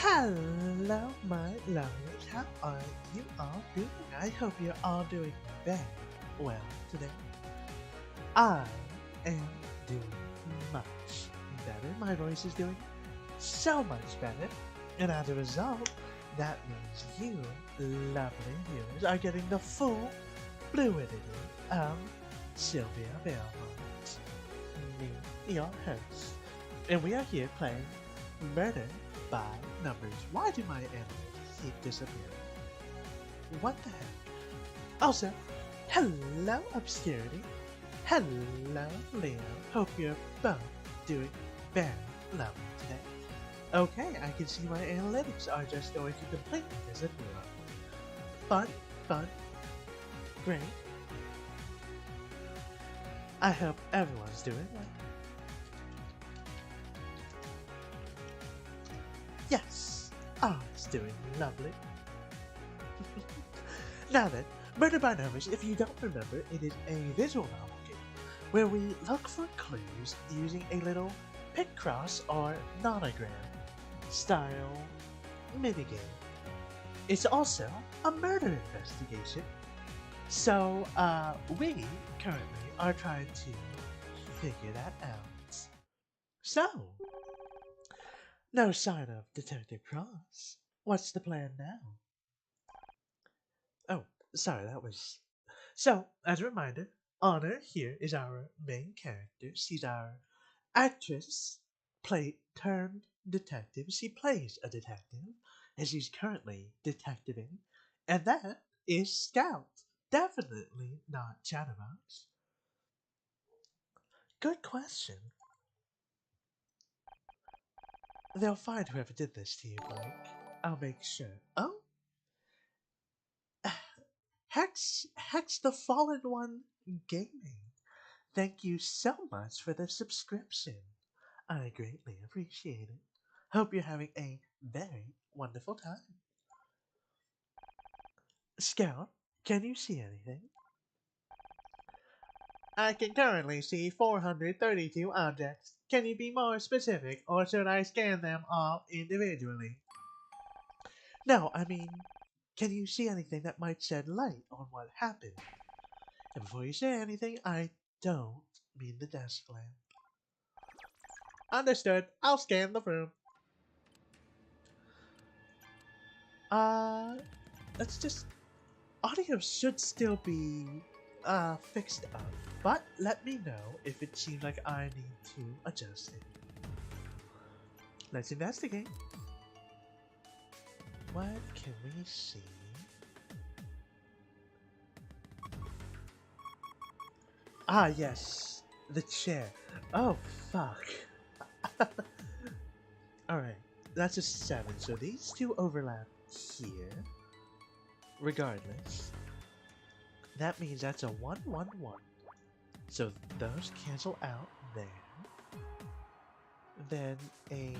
Hello, my lovers. How are you all doing? I hope you're all doing very well today. I am doing much better. My voice is doing so much better. And as a result, that means you, lovely viewers, are getting the full fluidity of Sylvia Belmont, me, your host. And we are here playing Murder by Numbers. Why do my animals keep disappearing? What the heck? Also, hello Obscurity. Hello Leo. Hope you're both doing very lovely today. Okay, I can see my analytics are just going to completely disappear. Fun, fun, great. I hope everyone's doing well. Yes, it's doing lovely. Now then, Murder by Numbers, if you don't remember, it is a visual novel game where we look for clues using a little pick cross or nonogram style minigame. It's also a murder investigation. So, we currently are trying to figure that out. So, no sign of Detective Cross. What's the plan now? Oh, sorry, that was. So, as a reminder, Honor here is our main character. She's our actress, turned detective. She plays a detective, and she's currently detectiving. And that is Scout. Definitely not Chatterbox. Good question. They'll find whoever did this to you, Blake. I'll make sure. Oh, Hex the Fallen One Gaming. Thank you so much for the subscription. I greatly appreciate it. Hope you're having a very wonderful time. Scout, can you see anything? I can currently see 432 objects. Can you be more specific, or should I scan them all individually? No, I mean, can you see anything that might shed light on what happened? And before you say anything, I don't mean the desk lamp. Understood. I'll scan the room. Uh, let's just... Audio should still be, fixed up. But let me know if it seems like I need to adjust it. Let's investigate. What can we see? Ah, yes. The chair. Oh, fuck. Alright, that's a 7. So these two overlap here. Regardless. That means that's a 1, 1, 1. So those cancel out there. Then a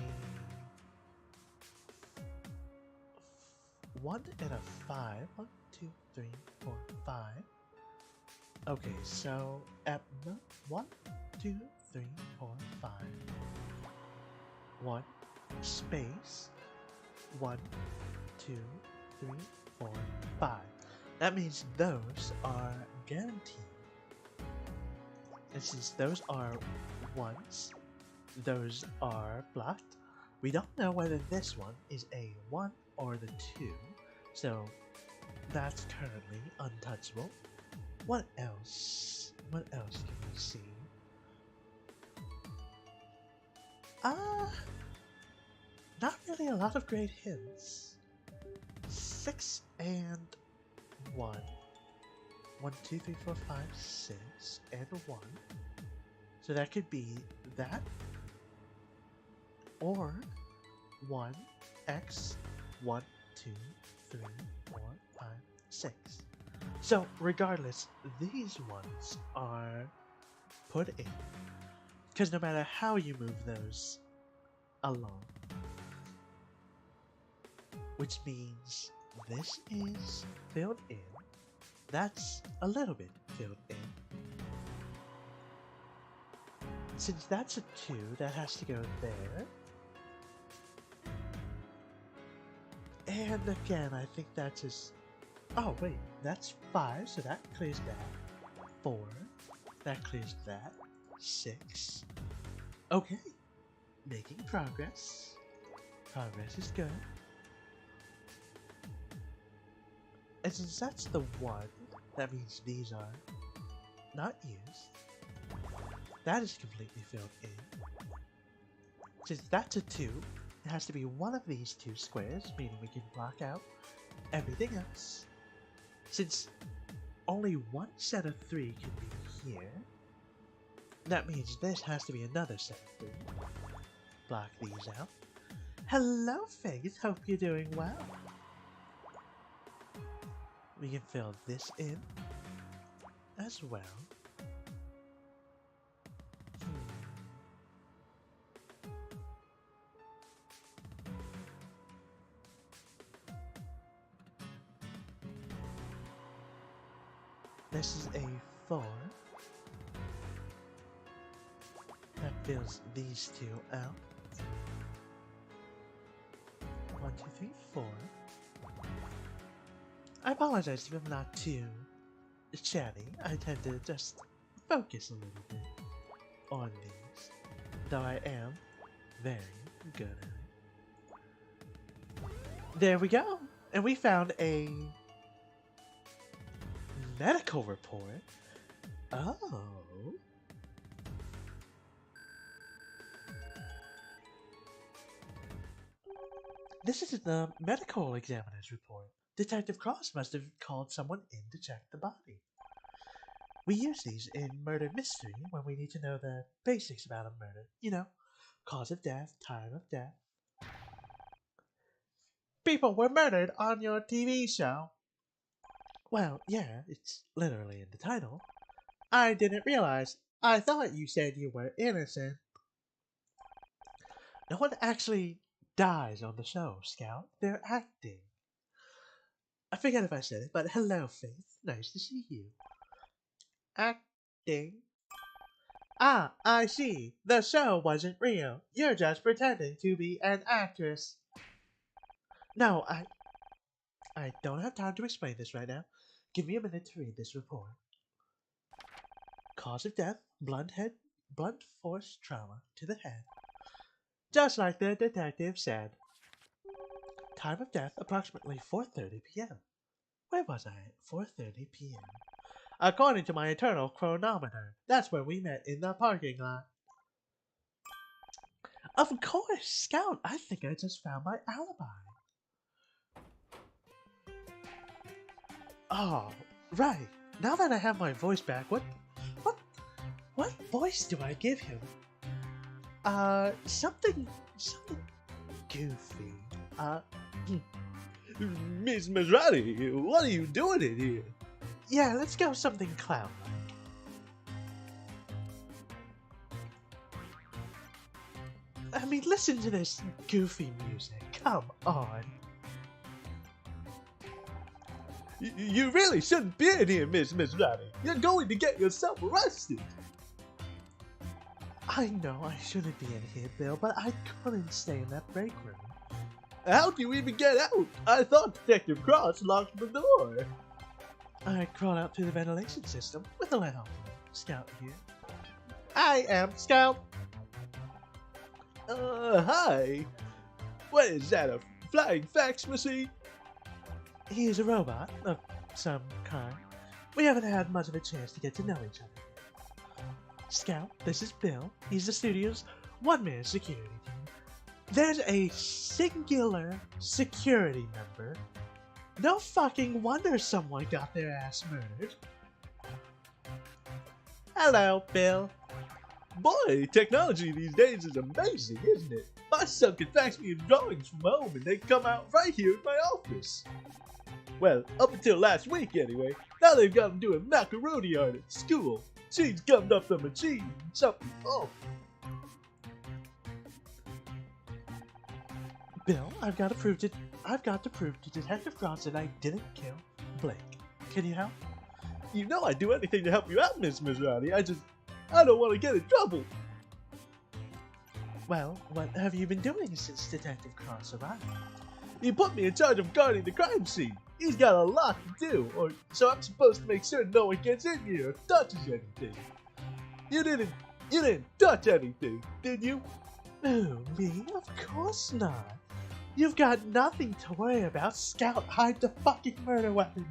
1 and a 5. 1, 2, 3, 4, 5. Okay, so at 1, 2, 3, 4, 5. 1 space 1, 2, 3, 4, 5. That means those are guaranteed. And since those are ones, those are blocked. We don't know whether this one is a 1 or the 2, so that's currently untouchable. What else? What else can we see? Not really a lot of great hints. 6 and 1. 1, 2, 3, 4, 5, 6, and 1. So that could be that. Or 1, X, 1, 2, 3, 4, 5, 6. So regardless, these ones are put in. Because no matter how you move those along, which means this is filled in, that's a little bit filled in. Since that's a 2, that has to go there. And again, I think that's his... Oh, wait, that's 5, so that clears that. 4, that clears that. 6. Okay, making progress. Progress is good. And since that's the 1, that means these are not used. That is completely filled in. Since that's a 2, it has to be one of these 2 squares, meaning we can block out everything else. Since only one set of 3 can be here, that means this has to be another set of 3. Block these out. Hello, Faith. Hope you're doing well. We can fill this in as well. This is a 4. That fills these 2 out. 1, 2, 3, 4. I apologize if I'm not too chatty. I tend to just focus a little bit on these, though I am very good at it. There we go! And we found a medical report. Oh. This is the medical examiner's report. Detective Cross must have called someone in to check the body. We use these in murder mystery when we need to know the basics about a murder. You know, cause of death, time of death. People were murdered on your TV show. Well, yeah, it's literally in the title. I didn't realize. I thought you said you were innocent. No one actually dies on the show, Scout. They're acting. I forget if I said it, but hello, Faith. Nice to see you. Acting? Ah, I see. The show wasn't real. You're just pretending to be an actress. No, I don't have time to explain this right now. Give me a minute to read this report. Cause of death, blunt force trauma to the head. Just like the detective said. Time of death, approximately 4:30 p.m. Where was I at 4:30 p.m.? According to my internal chronometer, that's where we met in the parking lot. Of course, Scout, I think I just found my alibi. Oh, right. Now that I have my voice back, what voice do I give him? Something goofy. Miss Maserati, what are you doing in here? Yeah, let's go something clown-like. I mean, listen to this goofy music. Come on. You really shouldn't be in here, Miss Maserati. You're going to get yourself arrested. I know I shouldn't be in here, Bill, but I couldn't stay in that break room. How'd you even get out? I thought Detective Cross locked the door. I crawled out through the ventilation system with a little help. Scout here. I am Scout. Hi. What is that, a flying fax machine? He is a robot of some kind. We haven't had much of a chance to get to know each other. Scout, this is Bill. He's the studio's one-man security team. There's a singular security member. No fucking wonder someone got their ass murdered. Hello, Bill. Boy, technology these days is amazing, isn't it? My son can fax me his drawings from home and they come out right here in my office. Well, up until last week anyway. Now they've got him doing macaroni art at school. She's gummed up the machine. Something awful. Bill, I've got to prove to Detective Cross that I didn't kill Blake. Can you help? You know I'd do anything to help you out, Miss Maserati. I don't want to get in trouble. Well, what have you been doing since Detective Cross arrived? He put me in charge of guarding the crime scene. He's got a lot to do, so I'm supposed to make sure no one gets in here or touches anything. You didn't touch anything, did you? Oh, me? Of course not. You've got nothing to worry about. Scout, hide the fucking murder weapon.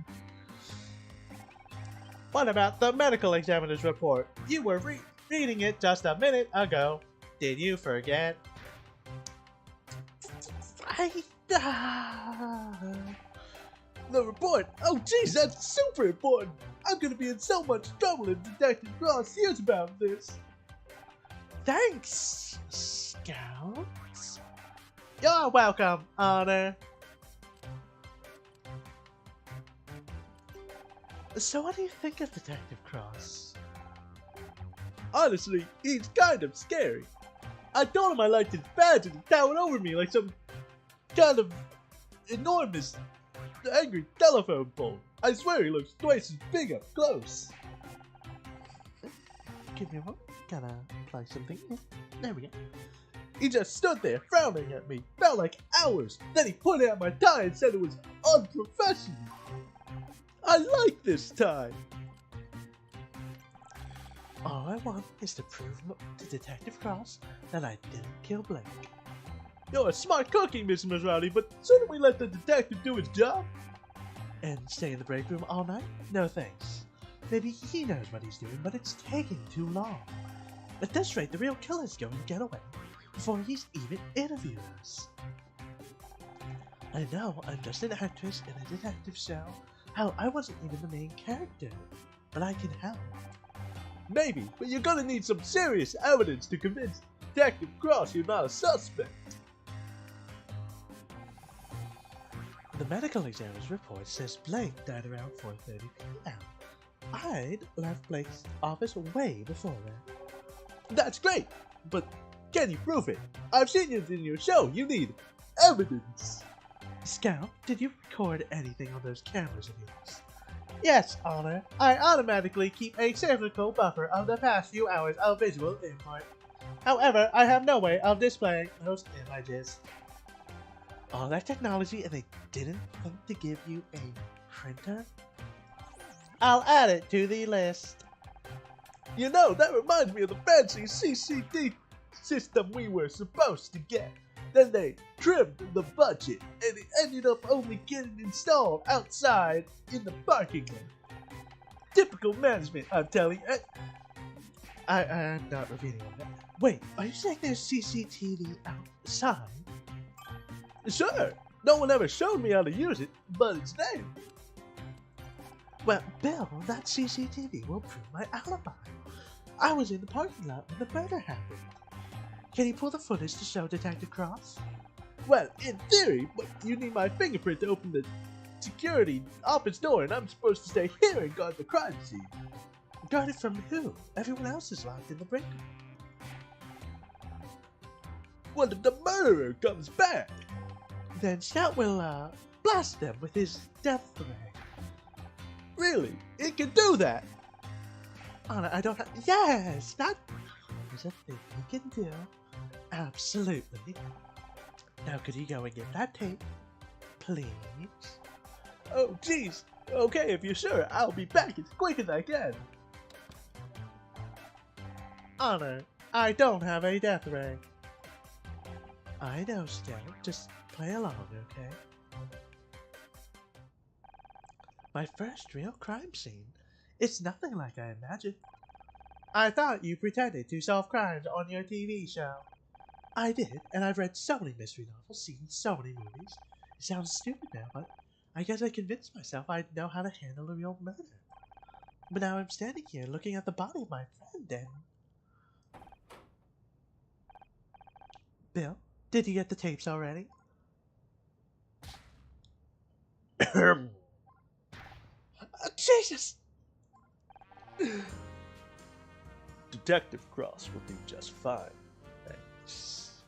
What about the medical examiner's report? You were reading it just a minute ago. Did you forget? The report? Oh jeez, that's super important! I'm gonna be in so much trouble if Detective Cross hears about this. Thanks, Scout. You're welcome, Honor. So what do you think of Detective Cross? Honestly, he's kind of scary. I told him I liked his badge and he towered over me like some kind of enormous angry telephone pole. I swear he looks twice as big up close. Give me a moment. Gotta play something. There we go. He just stood there frowning at me. Felt like hours. Then he pointed at my tie and said it was unprofessional. I like this tie. All I want is to prove to Detective Cross that I didn't kill Blake. You're a smart cookie, Miss Maserati, but shouldn't we let the detective do his job? And stay in the break room all night? No thanks. Maybe he knows what he's doing, but it's taking too long. At this rate, the real killer's going to get away before he's even interviewed us. I know I'm just an actress in a detective show. Hell, I wasn't even the main character, but I can help. Maybe, but you're gonna need some serious evidence to convince Detective Cross you're not a suspect. The medical examiner's report says Blake died around 4:30 p.m. I'd left Blake's office way before that. That's great, but can you prove it? I've seen it in your show. You need evidence. Scout, did you record anything on those cameras of yours? Yes, Honor. I automatically keep a cyclical buffer of the past few hours of visual input. However, I have no way of displaying those images. All that technology and they didn't think to give you a printer? I'll add it to the list. You know, that reminds me of the fancy CCD system we were supposed to get. Then they trimmed the budget, and it ended up only getting installed outside in the parking lot. Typical management, I'm telling you. I'm not repeating that. Wait, are you saying there's CCTV outside? Sure, no one ever showed me how to use it, but it's there. Well, Bill, that CCTV will prove my alibi. I was in the parking lot when the murder happened. Can you pull the footage to show Detective Cross? Well, in theory, but you need my fingerprint to open the security office door, and I'm supposed to stay here and guard the crime scene. Guard it from who? Everyone else is locked in the break room. What if the murderer comes back? Then Scout will, blast them with his death ray. Really? It can do that? Anna, I don't have... Yes! That is a thing he can do. Absolutely. Now could you go and get that tape? Please? Oh, jeez. Okay, if you're sure, I'll be back as quick as I can. Honor, I don't have a death ray. I know, Scout. Just play along, okay? My first real crime scene. It's nothing like I imagined. I thought you pretended to solve crimes on your TV show. I did, and I've read so many mystery novels, seen so many movies. It sounds stupid now, but I guess I convinced myself I'd know how to handle a real murder. But now I'm standing here looking at the body of my friend and... Bill, did you get the tapes already? Jesus! Detective Cross will do just fine. Thanks.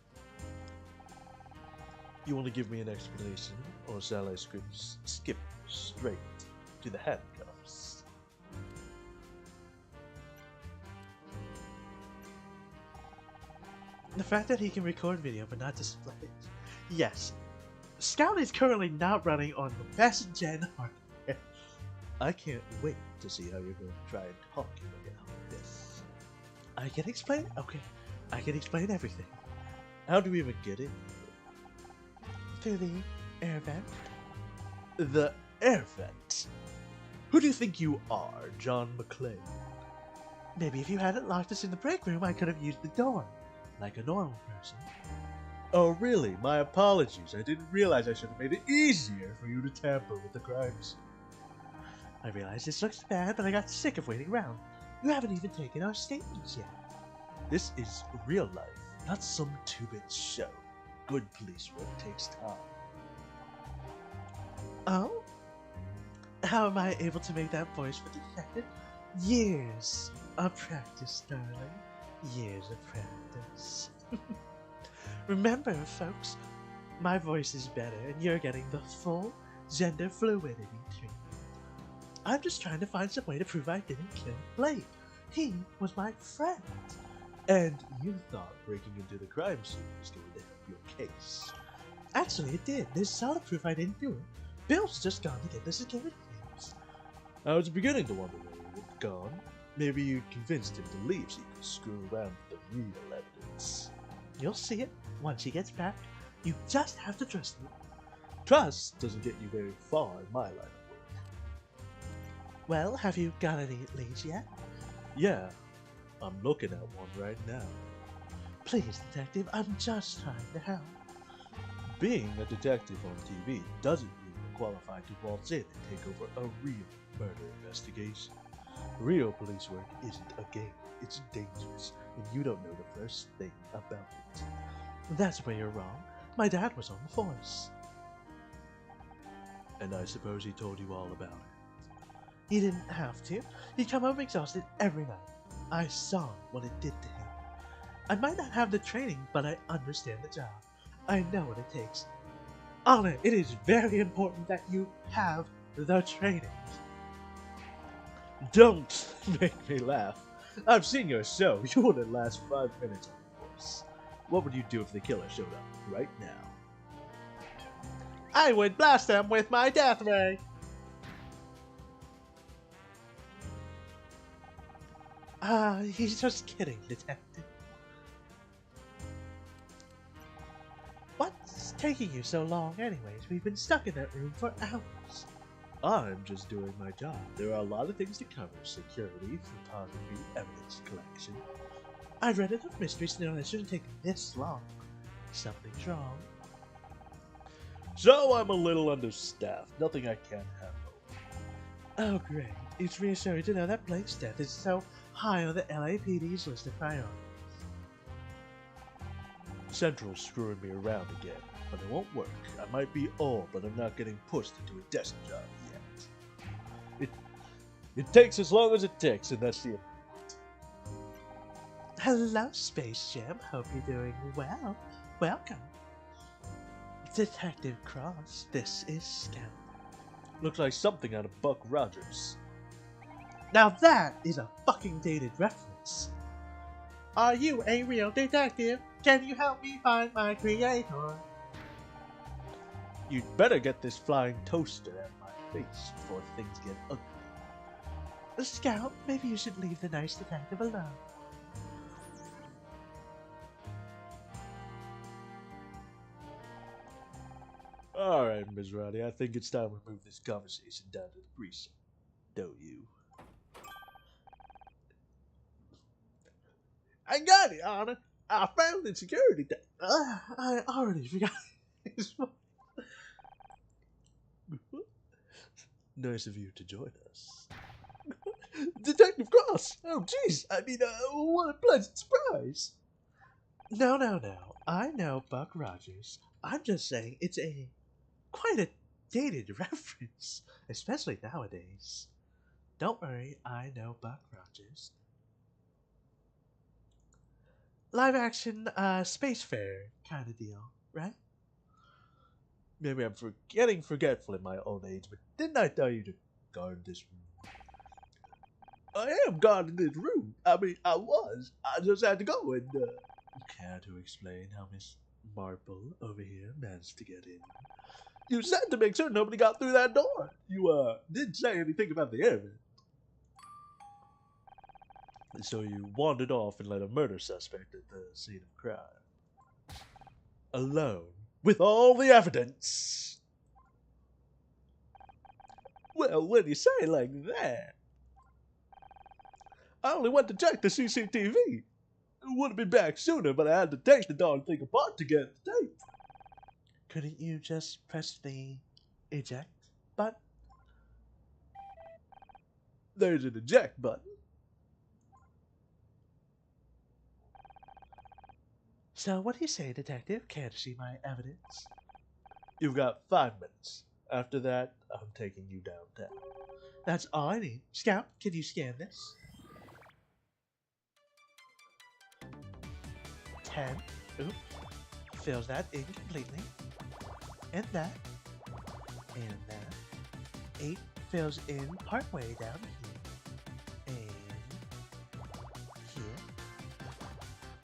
You want to give me an explanation, or shall I skip straight to the handcuffs? The fact that he can record video but not display it. Yes. Scout is currently not running on the best gen hardware. I can't wait to see how you're going to try and talk your way out of this. I can explain. Okay, I can explain everything. How do we even get in? Through the air vent. The air vent? Who do you think you are, John McClane? Maybe if you hadn't locked us in the break room, I could have used the door, like a normal person. Oh, really? My apologies. I didn't realize I should have made it easier for you to tamper with the crimes. I realize this looks bad, but I got sick of waiting around. You haven't even taken our statements yet. This is real life, not some two-bit show. Good police work takes time. Oh? How am I able to make that voice for detective? Years of practice, darling. Years of practice. Remember, folks, my voice is better and you're getting the full gender fluidity treatment. I'm just trying to find some way to prove I didn't kill Blake. He was my friend. And you thought breaking into the crime scene was going to help your case. Actually, it did. There's solid proof I didn't do it. Bill's just gone to get the security clearance. I was beginning to wonder where he had gone. Maybe you convinced him to leave so you could screw around with the real evidence. You'll see it once he gets back. You just have to trust me. Trust doesn't get you very far in my line of work. Well, have you got any leads yet? Yeah, I'm looking at one right now. Please, detective, I'm just trying to help. Being a detective on TV doesn't mean you're qualified to waltz in and take over a real murder investigation. Real police work isn't a game, it's dangerous, and you don't know the first thing about it. That's where you're wrong. My dad was on the force. And I suppose he told you all about it. He didn't have to. He'd come home exhausted every night. I saw what it did to him. I might not have the training, but I understand the job. I know what it takes. Anna, it is very important that you have the training. Don't make me laugh. I've seen your show. You wouldn't last 5 minutes on the force. What would you do if the killer showed up right now? I would blast them with my death ray. He's just kidding, detective. What's taking you so long anyways? We've been stuck in that room for hours. I'm just doing my job. There are a lot of things to cover. Security, photography, evidence collection. I've read enough mysteries to know that it shouldn't take this long. Something's wrong. So I'm a little understaffed. Nothing I can't handle. Oh great. It's reassuring to know that Blake's death is so high on the LAPD's list of priorities. Central's screwing me around again, but it won't work. I might be old, but I'm not getting pushed into a desk job yet. It takes as long as it takes, and that's the... Hello, Space Jam. Hope you're doing well. Welcome. Detective Cross, this is Scout. Looks like something out of Buck Rogers. Now that is a fucking dated reference. Are you a real detective? Can you help me find my creator? You'd better get this flying toaster at my face before things get ugly. Scout, maybe you should leave the nice detective alone. Alright, Ms. Roddy, I think it's time we move this conversation down to the precinct. Don't you? I got it, Anna. I found the security. I already forgot his voice. Nice of you to join us. Detective Cross! Oh, jeez! What a pleasant surprise! No. I know Buck Rogers. I'm just saying it's quite a dated reference, especially nowadays. Don't worry, I know Buck Rogers. Live action, space fair kind of deal, right? Maybe I'm getting forgetful in my old age, but didn't I tell you to guard this room? I am guarding this room. I was. I just had to go and, Care to explain how Marple over here managed to get in. You said to make sure nobody got through that door. You, didn't say anything about the air vent. So you wandered off and let a murder suspect at the scene of crime. Alone, with all the evidence. Well, when you say it like that, I only went to check the CCTV. Would have been back sooner, but I had to take the darn thing apart to get the tape. Couldn't you just press the eject button? There's an eject button. So what do you say, Detective? Care to see my evidence? You've got 5 minutes. After that, I'm taking you downtown. That's all I need. Scout, can you scan this? 10. Oop. Fills that in completely. And that. And that. 8 fills in partway down here. And here.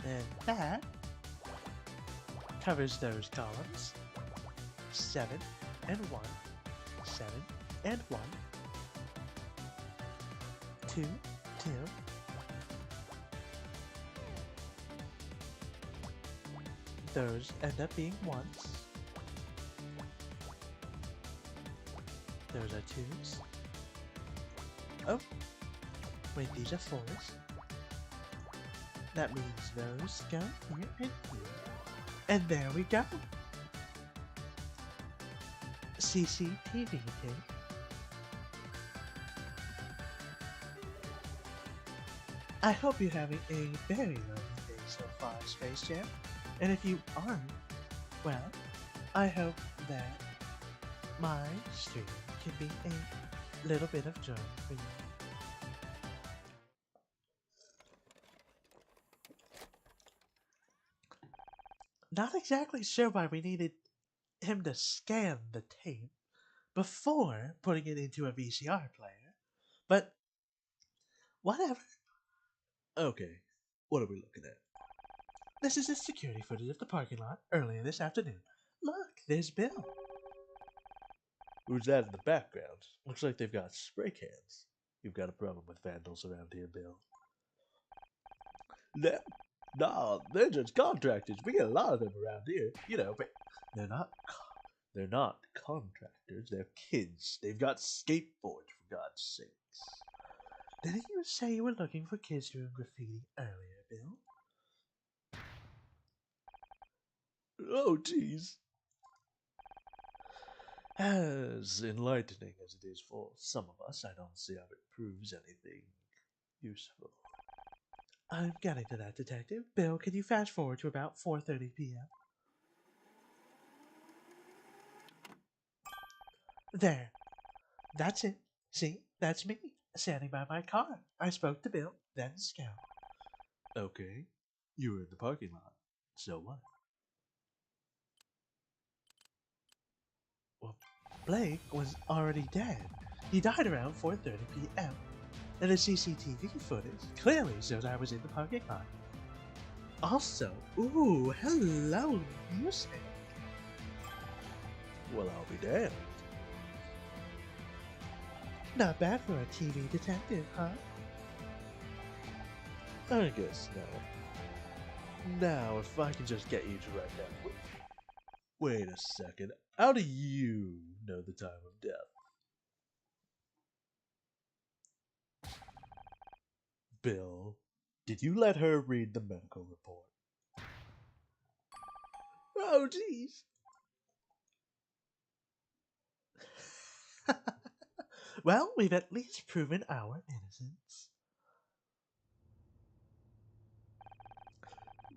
And that covers those columns. 7 and 1. 7 and 1. 2, 2. Those end up being 1s. Those are 2s. Oh, wait, these are 4s. That means those go here and here. And there we go. CCTV tape. I hope you're having a very lovely day so far, Space Jam. And if you aren't, well, I hope that my stream can be a little bit of joy for you. Not exactly sure why we needed him to scan the tape before putting it into a VCR player, but whatever. Okay, what are we looking at? This is the security footage of the parking lot earlier this afternoon. Look, there's Bill. Who's that in the background? Looks like they've got spray cans. You've got a problem with vandals around here, Bill. Nah, they're just contractors. We get a lot of them around here. You know, but they're not contractors. They're kids. They've got skateboards, for God's sakes. Didn't you say you were looking for kids doing graffiti earlier, Bill? Oh, jeez. As enlightening as it is for some of us, I don't see how it proves anything useful. I'm getting to that, Detective. Bill, can you fast forward to about 4:30 p.m.? There. That's it. See, that's me, standing by my car. I spoke to Bill, then Scout. Okay, you were in the parking lot. So what? Well, Blake was already dead. He died around 4:30 p.m. And the CCTV footage clearly shows I was in the parking lot. Also, ooh, hello, music. Well, I'll be damned. Not bad for a TV detective, huh? I guess not. Now, if I can just get you to write down. Wait a second. How do you know the time of death? Bill, did you let her read the medical report? Oh, jeez. Well, we've at least proven our innocence.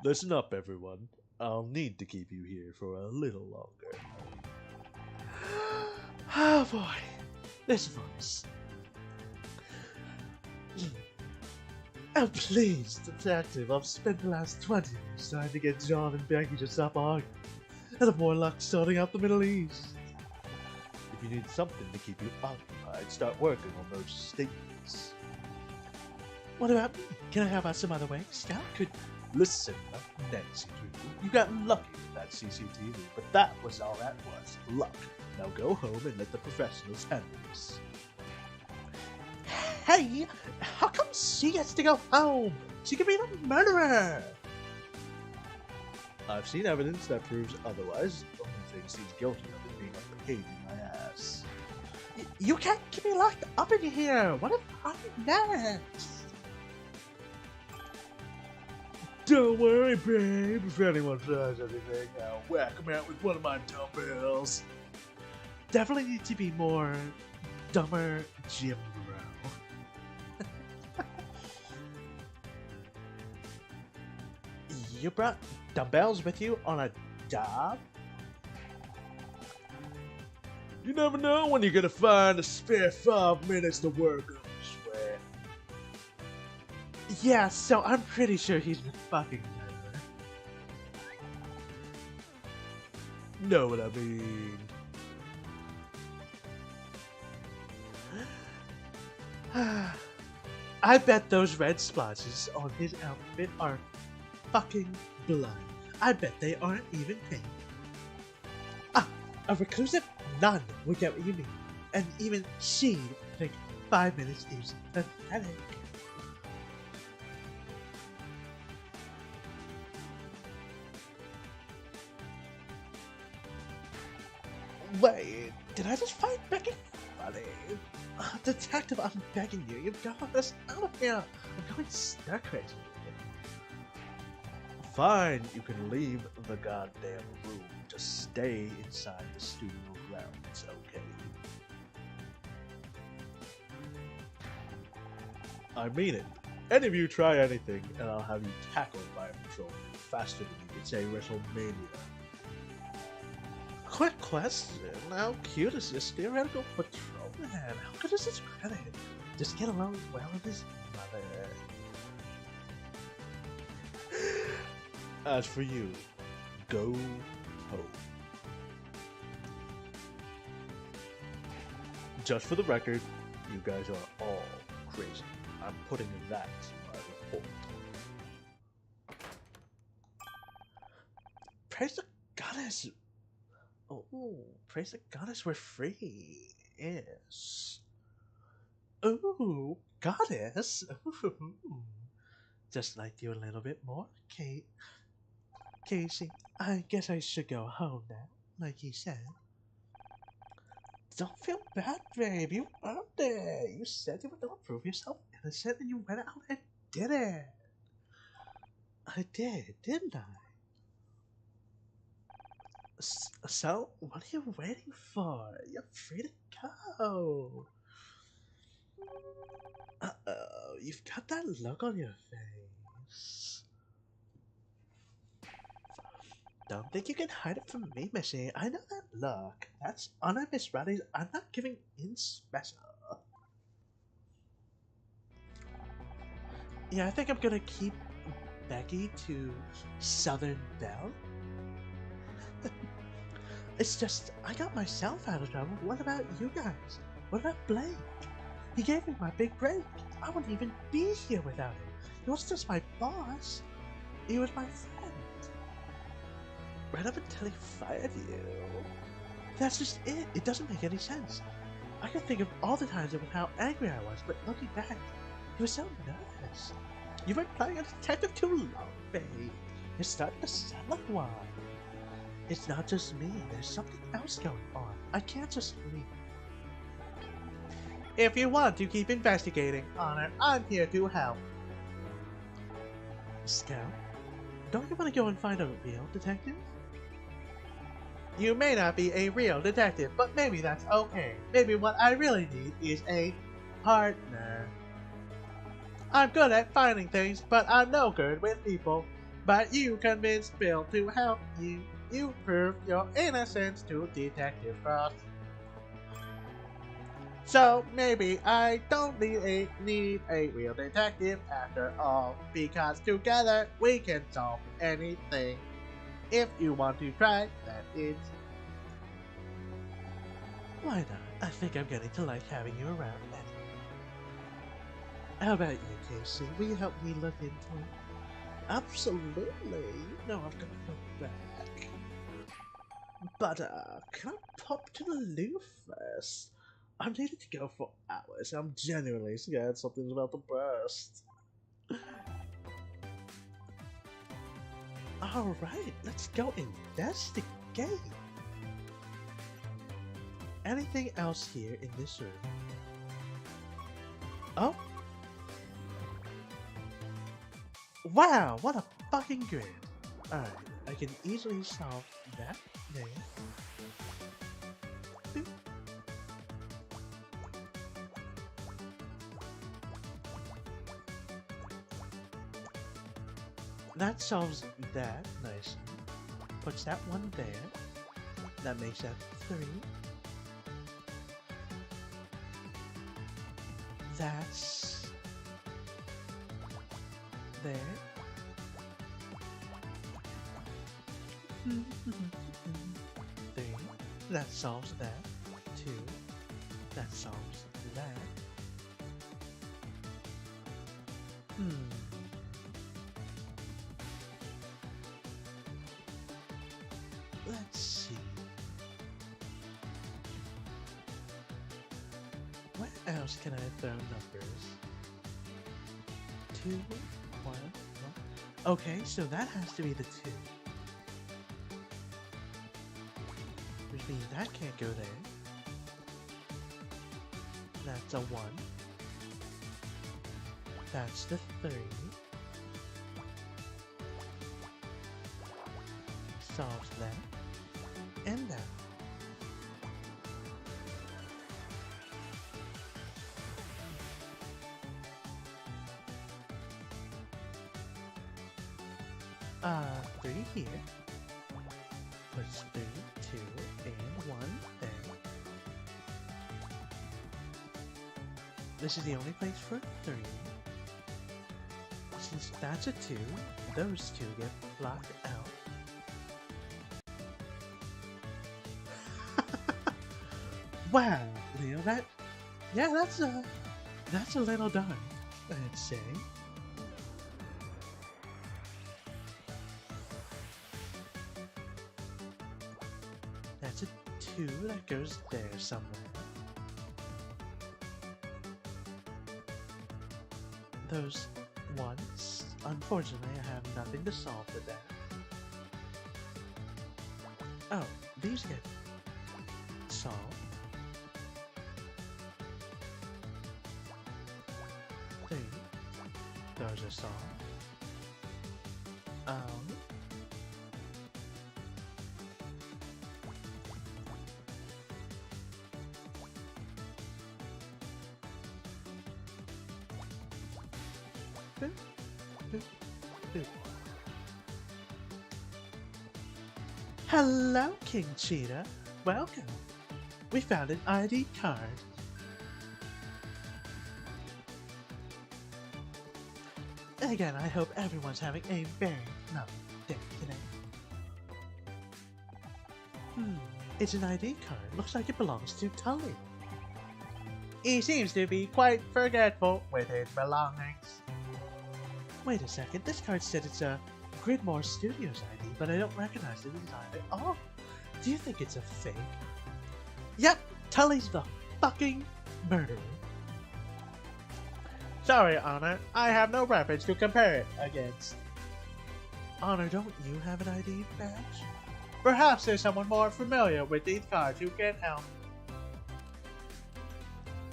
Listen up, everyone. I'll need to keep you here for a little longer. Oh boy, this voice. Oh please, detective, I've spent the last 20 years trying to get John and Becky to stop arguing, and have more luck sorting out the Middle East. If you need something to keep you occupied, start working on those statements. What about me? Can I help out some other way? Scout, could Listen, Nancy Drew, you got lucky with that CCTV, but that was all that was, luck. Now go home and let the professionals handle this. Hey, how come she gets to go home? She could be the murderer. I've seen evidence that proves otherwise. The only thing she's guilty of is being a pain in my ass. You can't keep me locked up in here. What if I'm next? Don't worry, babe. If anyone tries anything, I'll whack them out with one of my dumbbells. Definitely need to be more dumber Jim bro. You brought dumbbells with you on a job? You never know when you're gonna find a spare 5 minutes to work on this way. Yeah, so I'm pretty sure he's the fucking murderer. Know what I mean? I bet those red splotches on his outfit are fucking blood. I bet they aren't even pink. Ah, a reclusive nun would get what you mean. And even she'd think 5 minutes is pathetic. Wait, did I just find Becky funny? Detective, I'm begging you, you've got us out of here. I'm going stir crazy. Fine, you can leave the goddamn room. Just stay inside the studio grounds, okay? I mean it. Any of you try anything, and I'll have you tackled by a patrolman faster than you could say WrestleMania. Quick question, how cute is this theoretical patrolman? How good is his credit? Does he get along well with his mother? As for you, go home. Just for the record, you guys are all crazy. I'm putting that in my report. Praise the goddess! Oh, praise the goddess, we're free. Yes. Ooh, goddess! Ooh. Just like you a little bit more, Kate. Casey, I guess I should go home now, like you said. Don't feel bad, babe. You earned it. You said you were going to prove yourself innocent, and you went out and did it. I did, didn't I? So, what are you waiting for? You're free to go. Uh-oh, you've got that look on your face. Don't think you can hide it from me, Missy. I know that look. That's honor, Miss Rowdy's. I'm not giving in special. Yeah, I think I'm gonna keep Becky to Southern Belle. It's just, I got myself out of trouble. What about you guys? What about Blake? He gave me my big break. I wouldn't even be here without him. He was just my boss. He was my friend. Right up until he fired you. That's just it. It doesn't make any sense. I can think of all the times of how angry I was, but looking back, he was so nervous. You've been playing a detective too long, babe. You're starting to sound like one. It's not just me. There's something else going on. I can't just leave. If you want to keep investigating, Honor, I'm here to help. Scout, don't you want to go and find a real detective? You may not be a real detective, but maybe that's okay. Maybe what I really need is a partner. I'm good at finding things, but I'm no good with people. But you convinced Bill to help you. You proved your innocence to Detective Frost. So maybe I don't need a real detective after all, because together we can solve anything. If you want to try, that is. Why not? I think I'm getting to like having you around anyway. How about you, Casey? Will you help me look into it? Absolutely. No, I've got to go back. But, can I pop to the loo first? I'm needing to go for hours. I'm genuinely scared something's about to burst. Alright, let's go investigate. Anything else here in this room? Oh. Wow, what a fucking grid. Alright, I can easily solve that there. Boop. That solves that nicely. Puts that one there. That makes that 3. That's there. Three. That solves that. 2. That solves that. Let's see. Where else can I throw numbers? 2, 1, 1. Okay, so that has to be the 2. Which means that can't go there. That's a 1. That's the 3. Solves that. And that. Three here. Puts 3, 2, and 1 there. This is the only place for 3. Since that's a 2, those 2 get blocked out. Wow, Leo, that's a little dark, I'd say. That's a 2 that goes there somewhere. Those ones, unfortunately, I have nothing to solve with that. Oh, these get solved. Those are solved. Boop, boop, boop. Hello, King Cheetah. Welcome. We found an ID card. Again, I hope everyone's having a very lovely day today. It's an ID card. Looks like it belongs to Tully. He seems to be quite forgetful with his belongings. Wait a second, this card said it's a Gridmore Studios ID, but I don't recognize the design at all. Do you think it's a fake? Yep, Tully's the fucking murderer. Sorry, Honor, I have no reference to compare it against. Honor, don't you have an ID badge? Perhaps there's someone more familiar with these cards who can help.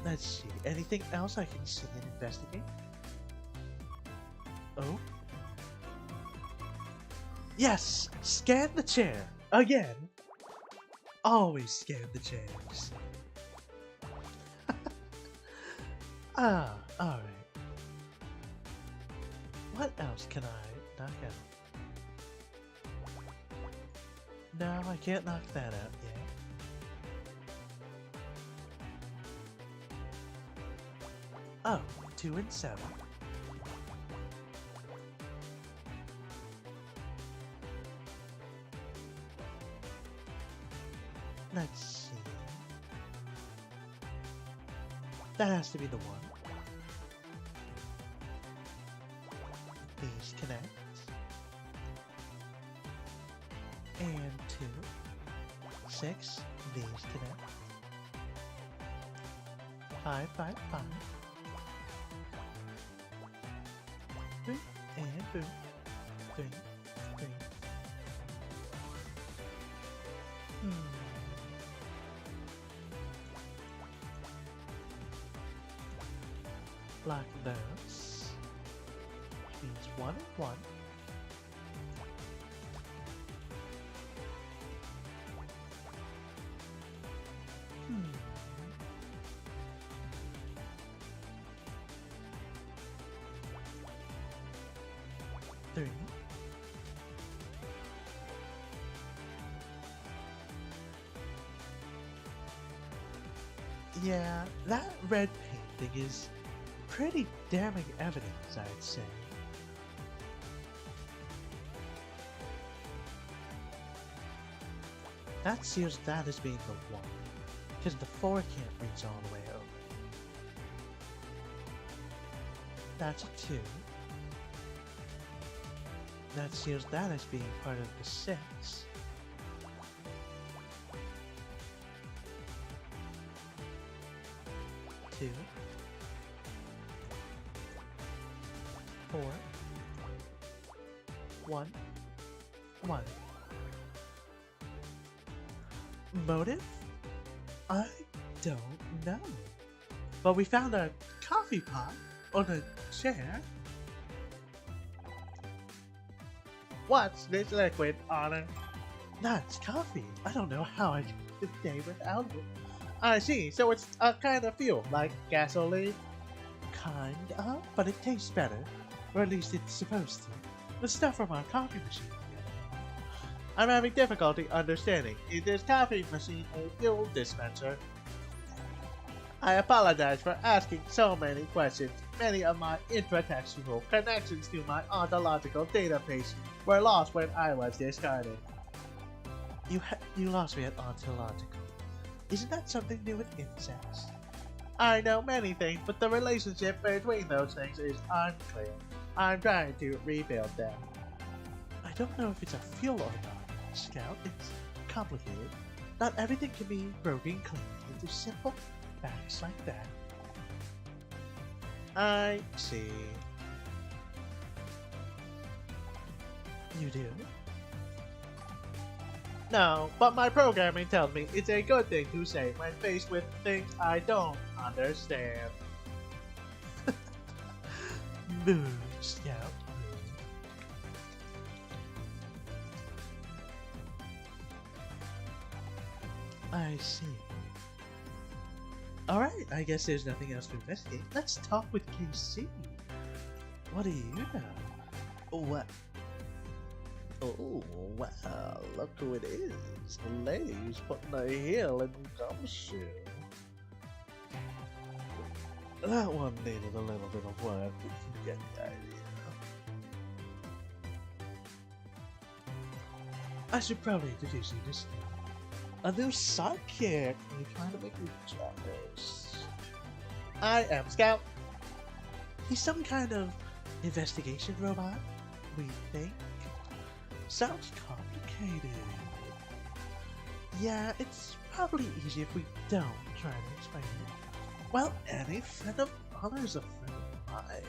Let's see, anything else I can see and investigate? Oh? Yes! Scan the chair! Again! Always scan the chairs. Alright. What else can I knock out? No, I can't knock that out yet. Oh, 2 and 7. Let's see. That has to be the one. These connect. 6, these connect. 5, 5, 5. Boom, and boom. 3, 3. Like this. Means 1 and 1. Three. Yeah, that red painting is pretty damning evidence, I'd say. That seals that as being the 1, because the 4 can't reach all the way over. That's a 2. That seals that as being part of the 6. 2. 4. 1. 1. Motive? I don't know. But we found a coffee pot on a chair. What's this liquid, Honor? That's coffee. I don't know how I could a day without it. I see, so it's a kind of fuel, like gasoline? Kind of, but it tastes better. Or at least it's supposed to. The stuff from our coffee machine. I'm having difficulty understanding. Is this coffee machine a fuel dispenser? I apologize for asking so many questions. Many of my intratextual connections to my ontological database were lost when I was discarded. You lost me at ontological. Isn't that something new with insects? I know many things, but the relationship between those things is unclear. I'm trying to rebuild them. I don't know if it's a fuel or not, Scout. It's complicated. Not everything can be broken clean into simple facts like that. I see. You do? No, but my programming tells me it's a good thing to say when faced with things I don't understand. Moo, Scout. I see. Alright, I guess there's nothing else to investigate. Let's talk with KC. What do you know? What? Oh, wow, look who it is. The lady who's putting a heel in the gumshoe. That one needed a little bit of work, but you get the idea. I should probably introduce you to Steve. A new sidekick. Are you trying to make me jealous? I am Scout. He's some kind of investigation robot, we think. Sounds complicated. Yeah, it's probably easy if we don't try to explain it. Well, any friend of honor is a friend of mine.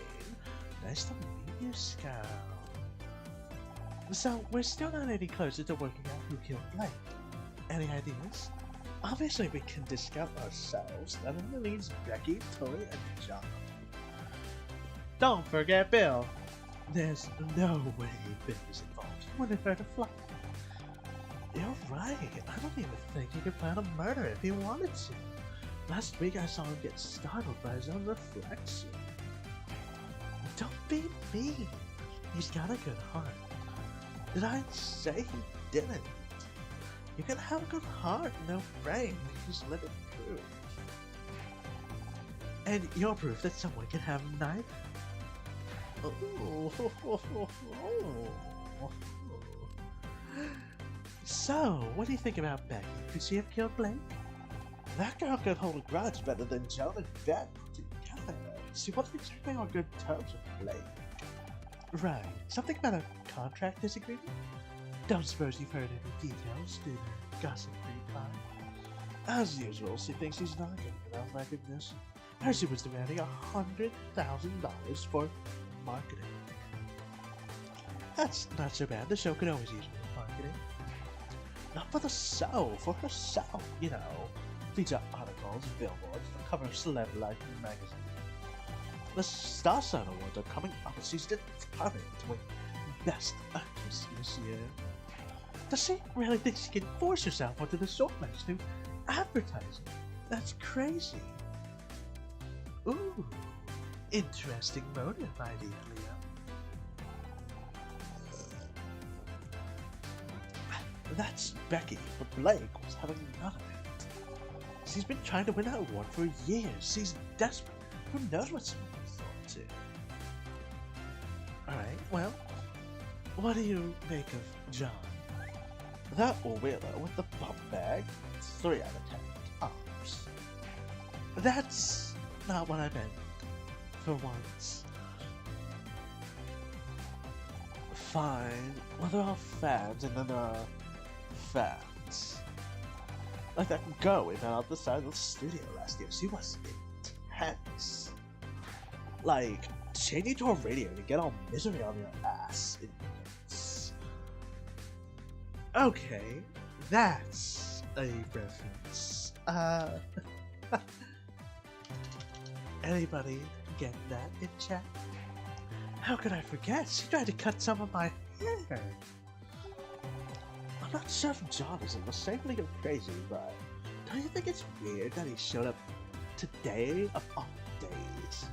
Nice to meet you, Scout. So, we're still not any closer to working out who killed Blake. Any ideas? Obviously, we can discuss ourselves. That only leaves Becky, Tully, and John. Don't forget Bill. There's no way Bill is involved. He wouldn't hurt a fly. You're right. I don't even think he could plan a murder if he wanted to. Last week I saw him get startled by his own reflection. Don't be mean. He's got a good heart. Did I say he didn't? You can have a good heart, no brain. You just let it prove. And you're proof that someone can have neither. So, what do you think about Becky? Could she have killed Blake? That girl could hold a grudge better than Joan and Ben put together. She wasn't exactly on good terms with Blake. Right. Something about a contract disagreement? Don't suppose you've heard any details through the gossip grapevine? As usual, she thinks she's not getting enough recognition. Her she was demanding $100,000 for marketing. That's not so bad. The show could always use more marketing. Not for the show, for herself, you know. Feature articles, billboards, the cover of Celeb Life magazine. The Star Sign Awards are coming up and she's determined to win Best Actress this year. Does she really think she can force herself onto the shortlist through advertising? That's crazy. Ooh, interesting motive, my dear Leo. That's Becky, but Blake was having none of it. She's been trying to win that award for years. She's desperate. Who knows what she would have thought to? Alright, well, what do you make of John? That wheeler with the bum bag? 3 out of 10 tops. That's not what I meant. For once. Fine. Well, they're all fans, and then there are fans. Like that girl we met out the side of the studio last year. She was intense. Like, changing to a radio to get all misery on your ass. Intense. Okay, that's a reference. Anybody get that in chat? How could I forget? She tried to cut some of my hair. I'm not sure if John is in the same league of crazy, but don't you think it's weird that he showed up today of all days?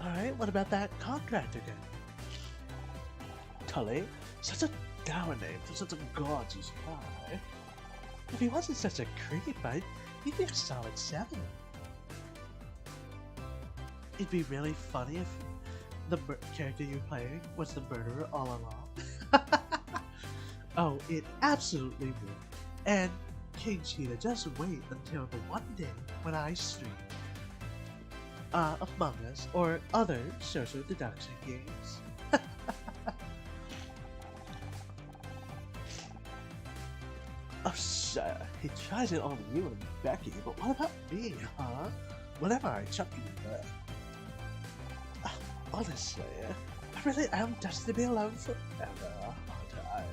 Alright, what about that contractor guy? Tully? Such a dour name for such a gorgeous guy. If he wasn't such a creep, he'd be a solid 7. It'd be really funny if the character you're playing was the murderer all along. Oh, it absolutely would. And King Cheetah, just wait until the one day when I stream Among Us or other social deduction games. Oh, sure, he tries it on you and Becky, but what about me, huh? Whenever I chuck you in there. Honestly, I really am destined to be alone forever, aren't I?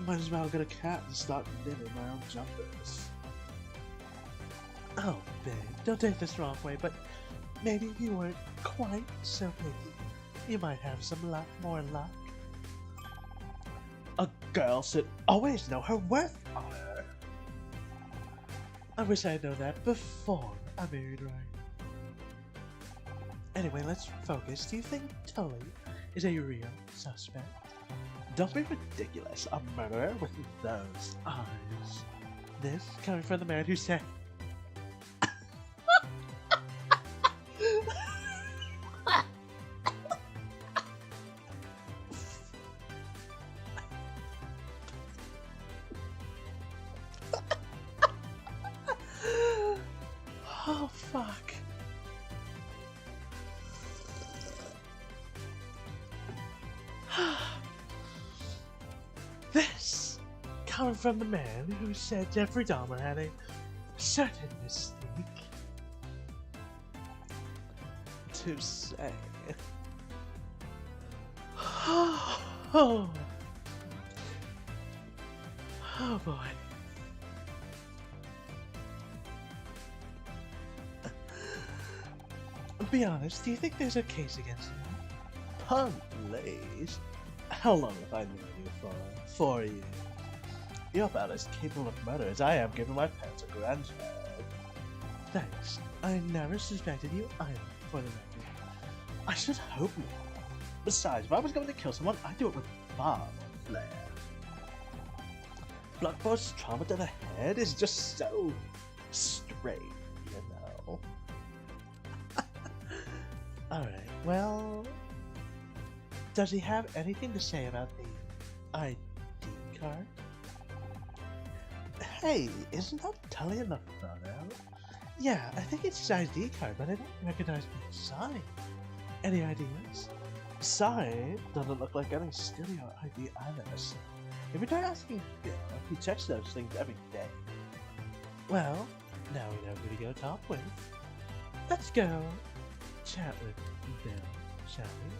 Might as well get a cat and start knitting my own jumpers. Oh, babe, don't take this the wrong way, but maybe if you weren't quite so picky, you might have some more luck. A girl should always know her worth, Honor. I wish I'd known that before I married Ryan. Anyway, let's focus. Do you think Tully is a real suspect? Don't be ridiculous. A murderer with those eyes. This coming from the man who said... Oh, fuck. This coming from the man who said Jeffrey Dahmer had a certain mystique to say. Oh boy. Be honest, do you think there's a case against him? Please. How long have I known you for? 4 years. You're about as capable of murder as I am giving my parents a grandchild. Thanks. I never suspected you either, for the record. I should hope not. Besides, if I was going to kill someone, I'd do it with Bob or Flair. Bloodborne's trauma to the head is just so straight, you know. Alright, well... Does he have anything to say about the ID card? Hey, isn't that Tully in the photo? Yeah, I think it's his ID card, but I don't recognize the sign. Any ideas? Sign doesn't look like any studio ID I've ever seen. If you try asking Bill, He checks those things every day. Well, now we know who to go talk with. Let's go chat with Bill, shall we?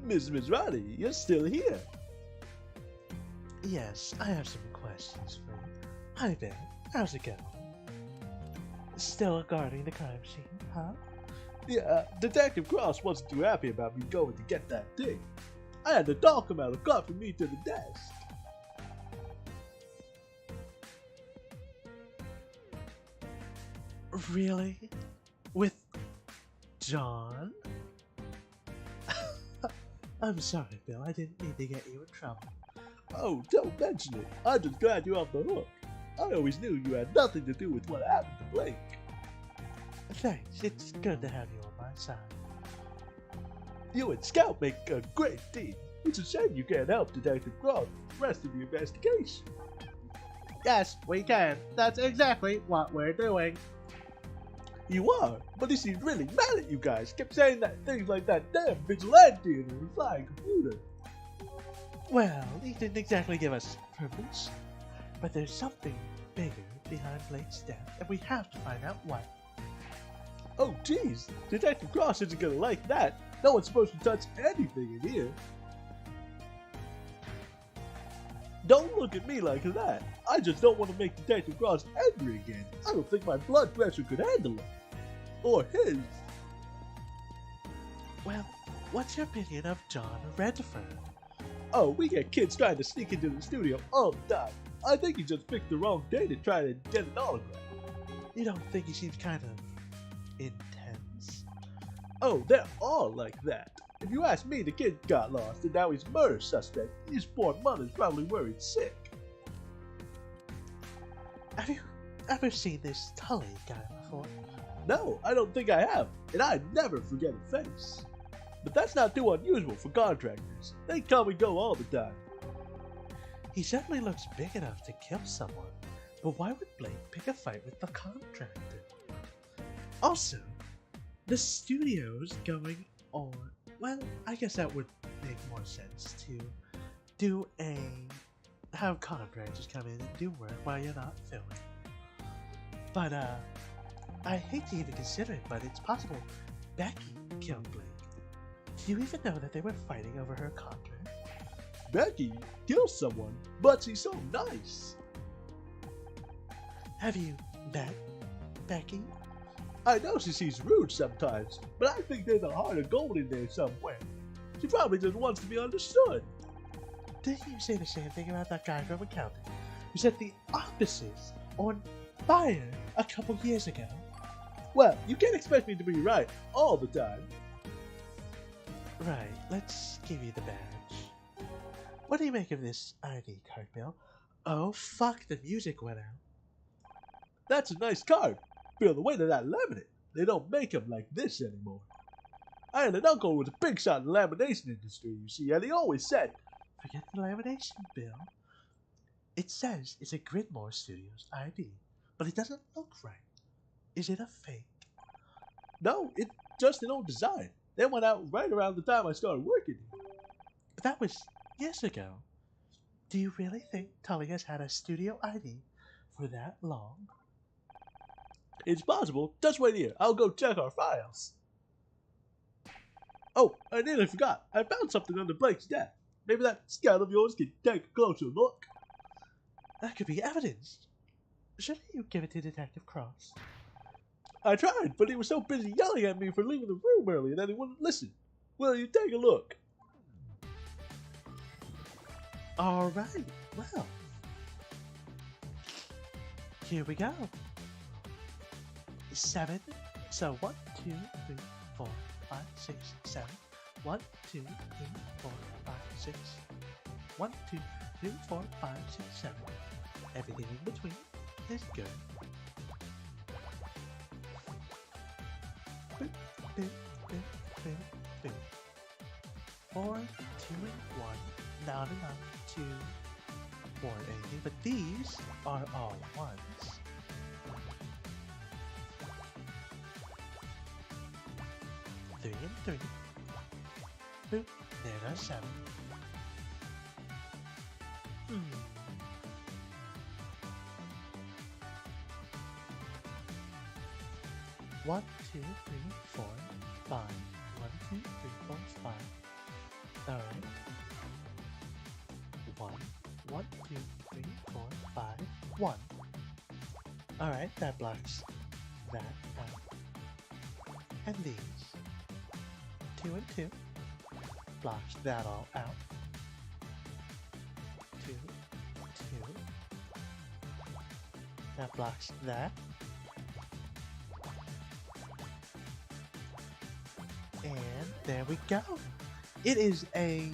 Miss Riley, you're still here. Yes, I have some questions for you. Hi, Bill. How's it going? Still guarding the crime scene, huh? Yeah, Detective Cross wasn't too happy about me going to get that thing. I had the dog come out and caught from me to the desk. Really? With John? I'm sorry, Bill. I didn't mean to get you in trouble. Oh, don't mention it. I'm just glad you're off the hook. I always knew you had nothing to do with what happened to Blake. Thanks. It's good to have you on my side. You and Scout make a great team. It's a shame you can't help Detective Cross with the rest of the investigation. Yes, we can. That's exactly what we're doing. You are, but he seemed really mad at you guys. Kept saying that things like that damn vigilante and a flying computer. Well, he didn't exactly give us purpose, but there's something bigger behind Blake's death, and we have to find out what. Oh jeez, Detective Cross isn't gonna like that. No one's supposed to touch anything in here. Don't look at me like that. I just don't want to make Detective Cross angry again. I don't think my blood pressure could handle it. Or his. Well, what's your opinion of John Redford? Oh, we get kids trying to sneak into the studio all the time. I think he just picked the wrong day to try to get an autograph. You don't think he seems kind of intense? Oh, they're all like that. If you ask me, the kid got lost and now he's a murder suspect. His poor mother's probably worried sick. Have you ever seen this Tully guy before? No, I don't think I have, and I never forget a face. But that's not too unusual for contractors. They come and go all the time. He certainly looks big enough to kill someone, but why would Blake pick a fight with the contractor? Also, the studio's going on. Well, I guess that would make more sense to have contractors come in and do work while you're not filming. But I hate to even consider it, but it's possible Becky killed Blake. Do you even know that they were fighting over her contract? Becky killed someone, but she's so nice. Have you met Becky? I know she seems rude sometimes, but I think there's a heart of gold in there somewhere. She probably just wants to be understood. Didn't you say the same thing about that guy from accounting who set the offices on fire a couple years ago? Well, you can't expect me to be right all the time. Right, let's give you the badge. What do you make of this ID card, Bill? Oh, fuck, the music went out. That's a nice card. Feel the weight of that laminate. They don't make them like this anymore. I had an uncle who was a big shot in the lamination industry, you see, and he always said, Forget the lamination, Bill. It says it's a Gridmore Studios ID, but it doesn't look right. Is it a fake? no, it's just an old design. They went out right around the time I started working here. But that was years ago. Do you really think Tully has had a studio ID for that long? It's possible. Just wait here. I'll go check our files. Oh, I nearly forgot. I found something under Blake's desk. Maybe that scout of yours can take a closer look. That could be evidence. Shouldn't you give it to Detective Cross? I tried, but he was so busy yelling at me for leaving the room early that he wouldn't listen. Will you take a look? Alright, well. Here we go. 7. So 1, 2, 3, 4, 5, 6, 7. 1, 2, 3, 4, 5, 6. 1, 2, 3, 4, 5, 6, 7. Everything in between is good. Boop, boop, boop, boop, boop. 4, 2, and 1. Not enough to warrant anything, but these are all ones. 3 and 3. Boop. There goes 7. 1, 2, 3, 4, 5. 1, 2, 3, 4, 5. Alright. 1, 1, 2, 3, 4, 5, 1. Alright, that blocks that out. And these. 2 and 2. Blocks that all out. 2, 2. That blocks that. And there we go. It is a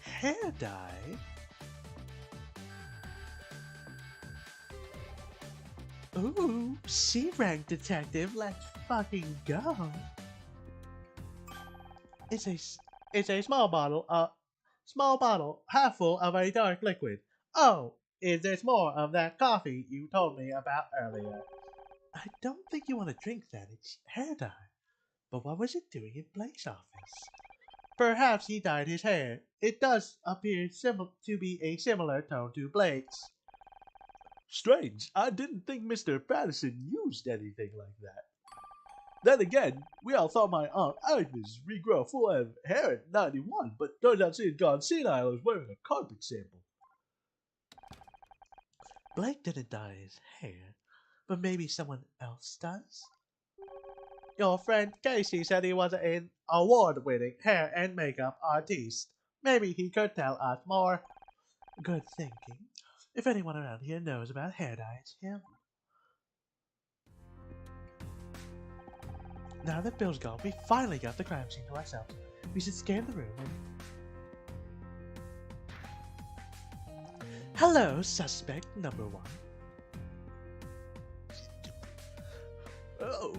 hair dye. Ooh, C-rank detective. Let's fucking go. It's a small bottle, half full of a dark liquid. Oh, is this more of that coffee you told me about earlier? I don't think you want to drink that. It's hair dye. But what was it doing in Blake's office? Perhaps he dyed his hair. It does appear to be a similar tone to Blake's. Strange, I didn't think Mr. Patterson used anything like that. Then again, we all thought my Aunt Agnes regrow a full head of hair at 91, but turns out she had gone senile and was wearing a carpet sample. Blake didn't dye his hair, but maybe someone else does? Your friend Casey said he was an award-winning hair and makeup artiste. Maybe he could tell us more. Good thinking. If anyone around here knows about hair dye, it's him. Now that Bill's gone, we finally got the crime scene to ourselves. We should scan the room and... Hello, suspect number 1. Oh,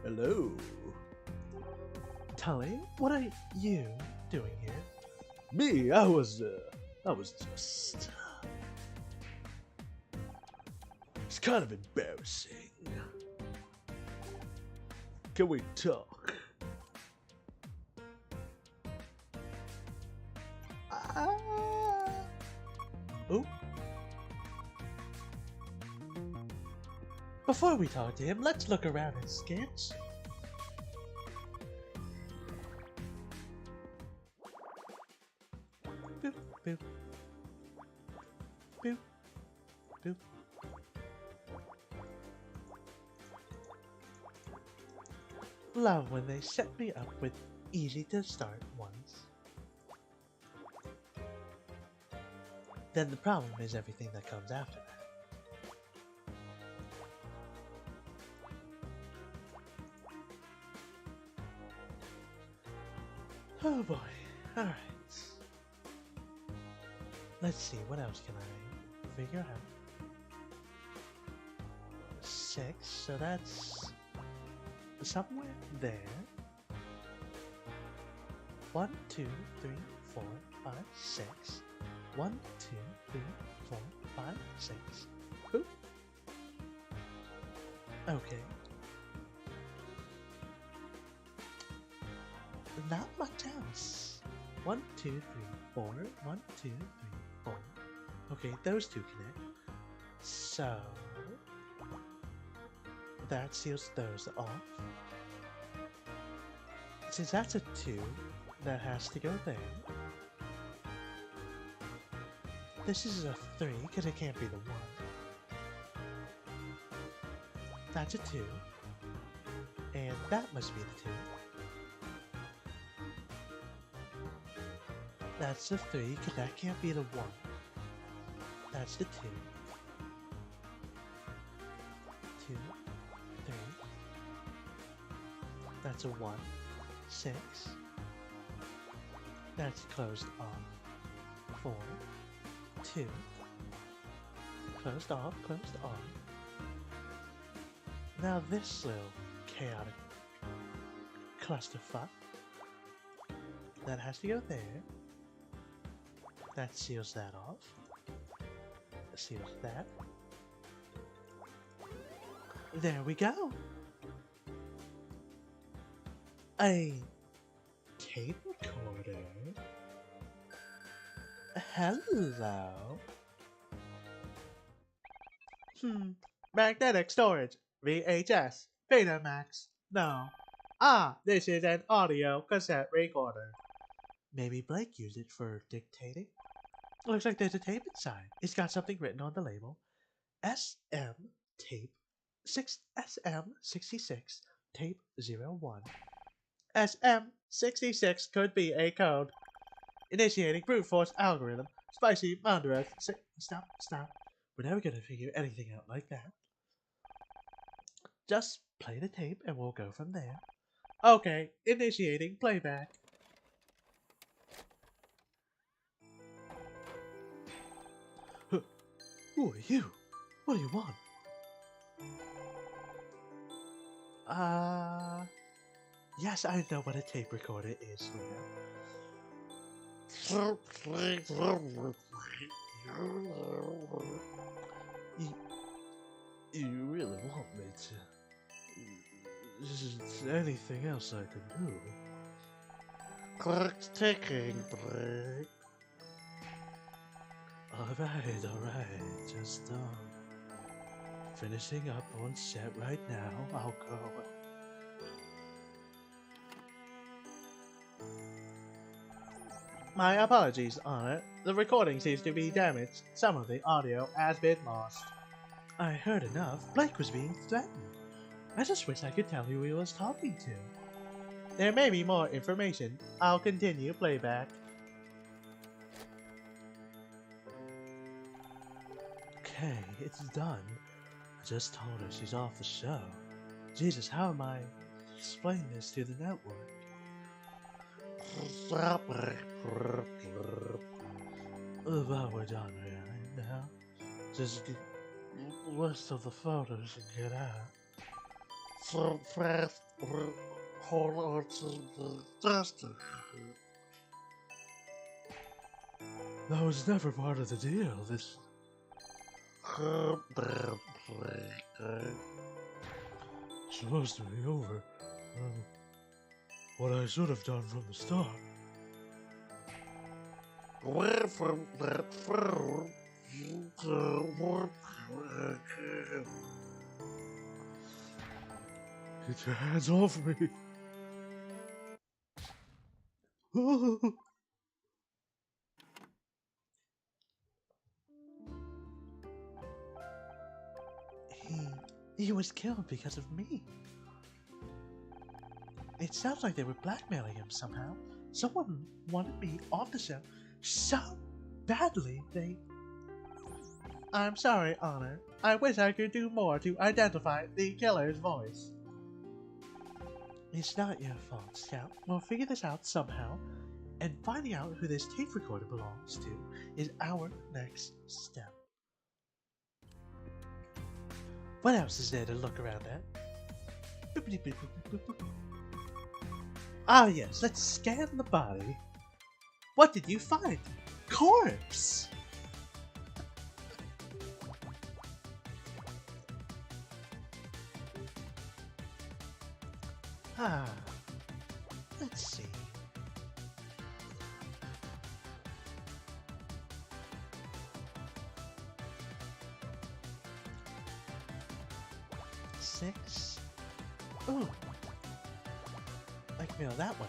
hello. Tully, what are you doing here? Me, I was just... It's kind of embarrassing. Can we talk? Oh. Before we talk to him, let's look around and sketch. Boop, boop. Boop, boop. Love when they set me up with easy to start ones. Then the problem is everything that comes after that. Oh boy, alright. Let's see, what else can I figure out? 6, so that's somewhere there. 1, 2, 3, 4, 5, 6. 1, 2, 3, 4, 5, 6. Oop. Okay. Not much else. 1, 2, 3, 4. 1, 2, 3, 4. Okay, those two connect. So that seals those off. Since that's a 2, that has to go there. This is a 3, because it can't be the 1. That's a 2. And that must be the 2. That's the 3, because that can't be the 1. That's the 2. 2, 3. That's a 1. 6. That's closed off. 4. 2. Closed off, closed off. Now this little chaotic clusterfuck. That has to go there. That seals that off. Seals that. There we go. A tape recorder. Hello. Magnetic storage. VHS, Betamax. No. Ah, this is an audio cassette recorder. Maybe Blake used it for dictating? Looks like there's a tape inside. It's got something written on the label. SM tape 6 SM66 tape 01. SM66 could be a code. Initiating brute force algorithm. Spicy Mandarin. Stop. We're never gonna figure anything out like that. Just play the tape and we'll go from there. Okay, initiating playback. Who are you? What do you want? Yes, I know what a tape recorder is, Leo. You really want me to? Is there anything else I can do? Clock's ticking, Blake. Alright, just finishing up on set right now. I'll go. My apologies, Honor. The recording seems to be damaged. Some of the audio has been lost. I heard enough. Blake was being threatened. I just wish I could tell who he was talking to. There may be more information. I'll continue playback. Okay, it's done. I just told her she's off the show. Jesus, how am I explaining this to the network? Well, we're done really now. Just get rest of the photos and get out. So fast, hold on to the duster. That was never part of the deal. This. Supposed to be over. What I should have done from the start. Where from that phone? Get your hands off me. He was killed because of me. It sounds like they were blackmailing him somehow. Someone wanted me off the show so badly they... I'm sorry, Honor. I wish I could do more to identify the killer's voice. It's not your fault, Scout. We'll figure this out somehow, and finding out who this tape recorder belongs to is our next step. What else is there to look around at? Ah yes, let's scan the body. What did you find? Corpse! Let's see. Six. Ooh. I can mail that one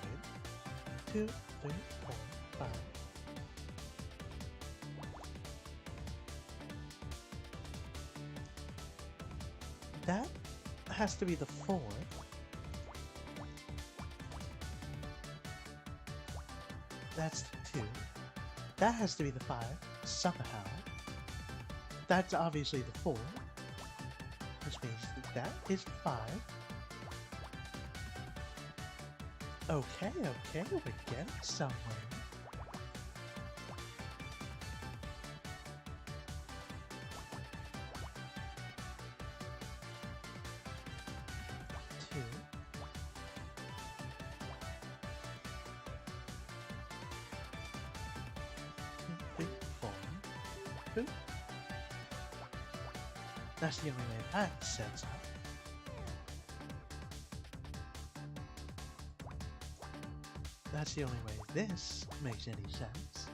in. 2, 3, 4, 5. That has to be the 4. That's the 2. That has to be the 5, somehow. That's obviously the 4. Which means that is 5. Okay, we're getting somewhere. Two. Two, 3, 4. Two. That's the only way that sets up. That's the only way this makes any sense.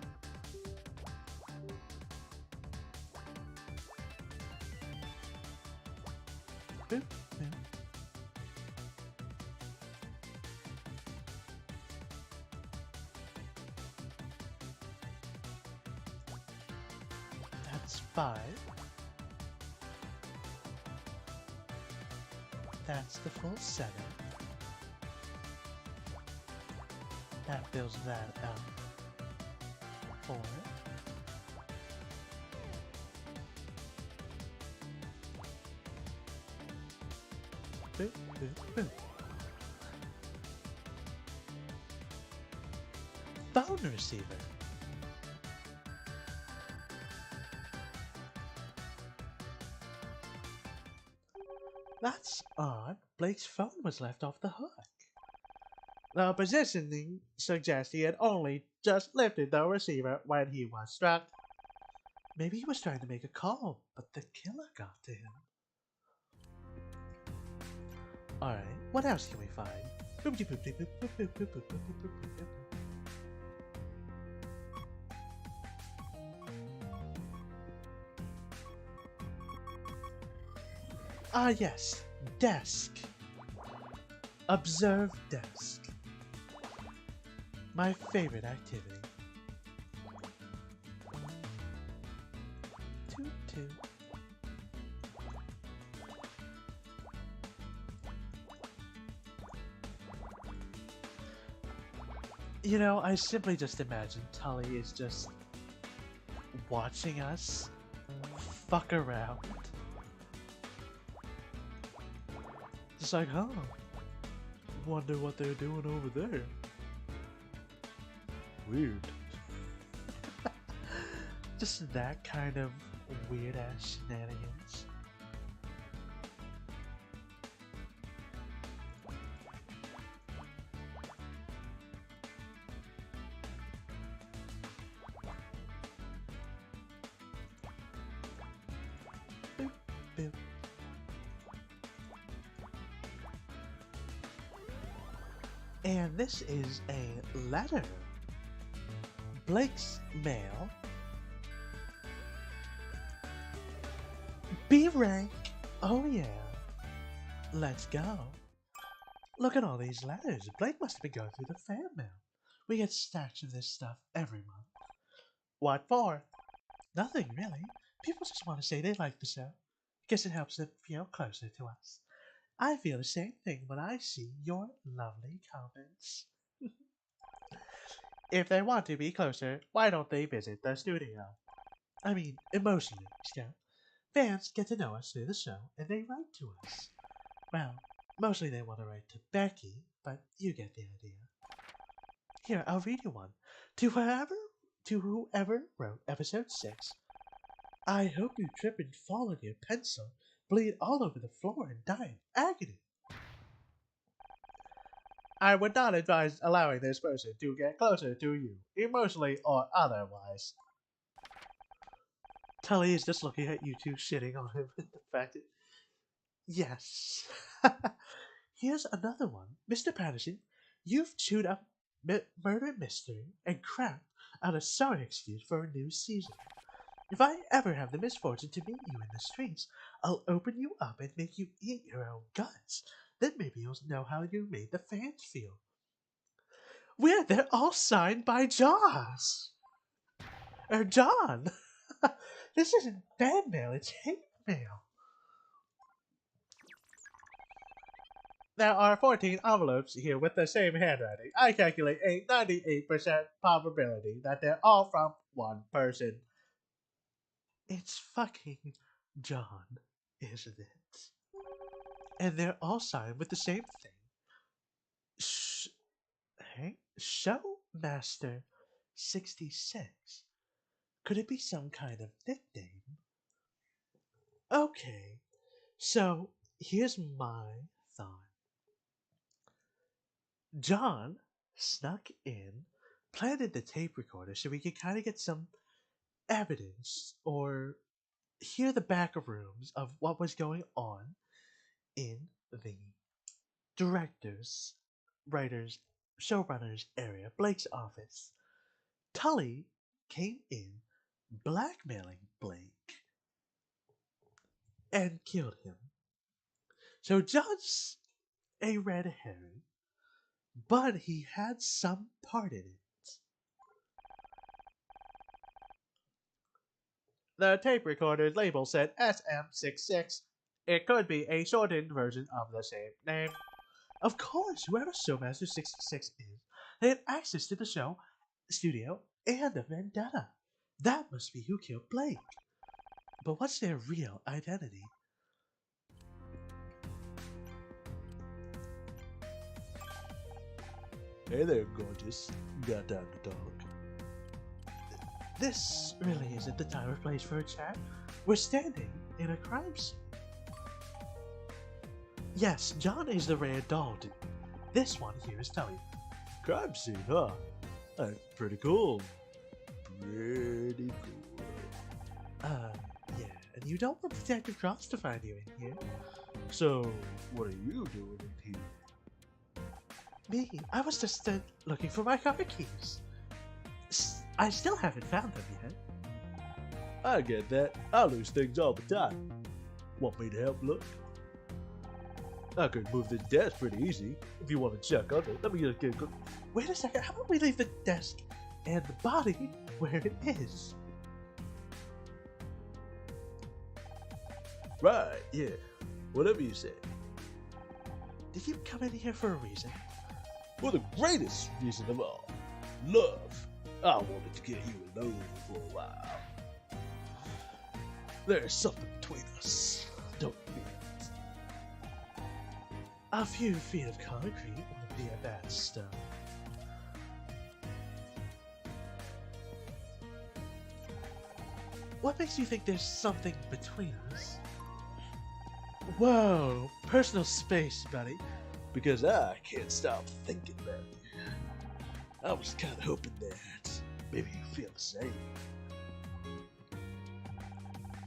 Boop, boop, That's 5. That's the full 7. That fills that out. 4. Boop, boop, boop. Phone receiver. That's odd. Blake's phone was left off the hook. The positioning suggests he had only just lifted the receiver when he was struck. Maybe he was trying to make a call, but the killer got to him. Alright, what else can we find? Ah yes, desk. Observe desk. My favorite activity. Toot toot. You know, I simply just imagine Tully is just watching us fuck around. Just like, huh? Wonder what they're doing over there. Weird. Just that kind of weird ass shenanigans. Boop, boop. And this is a letter. Blake's mail. B rank. Oh yeah. Let's go. Look at all these letters. Blake must have been going through the fan mail. We get stacks of this stuff every month. What for? Nothing really. People just want to say they like the show. Guess it helps them feel closer to us. I feel the same thing when I see your lovely comments. If they want to be closer, why don't they visit the studio? I mean, emotionally, Scout. Fans get to know us through the show, and they write to us. Well, mostly they want to write to Becky, but you get the idea. Here, I'll read you one. To whoever wrote episode 6. I hope you trip and fall on your pencil, bleed all over the floor, and die in agony. I would not advise allowing this person to get closer to you, emotionally or otherwise. Tully is just looking at you two shitting on him. The fact that... Yes. Here's another one. Mr. Patterson, you've chewed up murder mystery and crap out of sorry excuse for a new season. If I ever have the misfortune to meet you in the streets, I'll open you up and make you eat your own guts. Then maybe you'll know how you made the fans feel. They're all signed by Joss. Or John. This isn't fan mail, it's hate mail. There are 14 envelopes here with the same handwriting. I calculate a 98% probability that they're all from one person. It's fucking John, isn't it? And they're all signed with the same thing. Showmaster 66. Could it be some kind of nickname? Okay, so here's my thought. John snuck in, planted the tape recorder so we could kind of get some evidence or hear the back rooms of what was going on in the director's, writer's, showrunner's area, Blake's office. Tully came in blackmailing Blake and killed him. So John's a red herring, but he had some part in it. The tape recorder's label said SM66. It could be a shortened version of the same name. Of course, whoever Showmaster 66 is, they had access to the show, studio, and a vendetta. That must be who killed Blake. But what's their real identity? Hey there, gorgeous. Got time to talk. This really isn't the time or place for a chat. We're standing in a crime scene. Yes, John is the rare doll dude. This one here is Tully. Crime scene, huh? That's pretty cool. Pretty cool. Yeah, and you don't want Detective Cross to find you in here. So, what are you doing in here? Me? I was just looking for my car keys. I still haven't found them yet. I get that. I lose things all the time. Want me to help look? I could move this desk pretty easy. If you want to check on it, let me just get a quick... Wait a second, how about we leave the desk and the body where it is? Right, yeah. Whatever you say. Did you come in here for a reason? For the greatest reason of all. Love. I wanted to get you alone for a while. There's something between us. Don't feel it. A few feet of concrete wouldn't be a bad start. What makes you think there's something between us? Whoa, personal space, buddy. Because I can't stop thinking about you. I was kind of hoping that maybe you feel the same.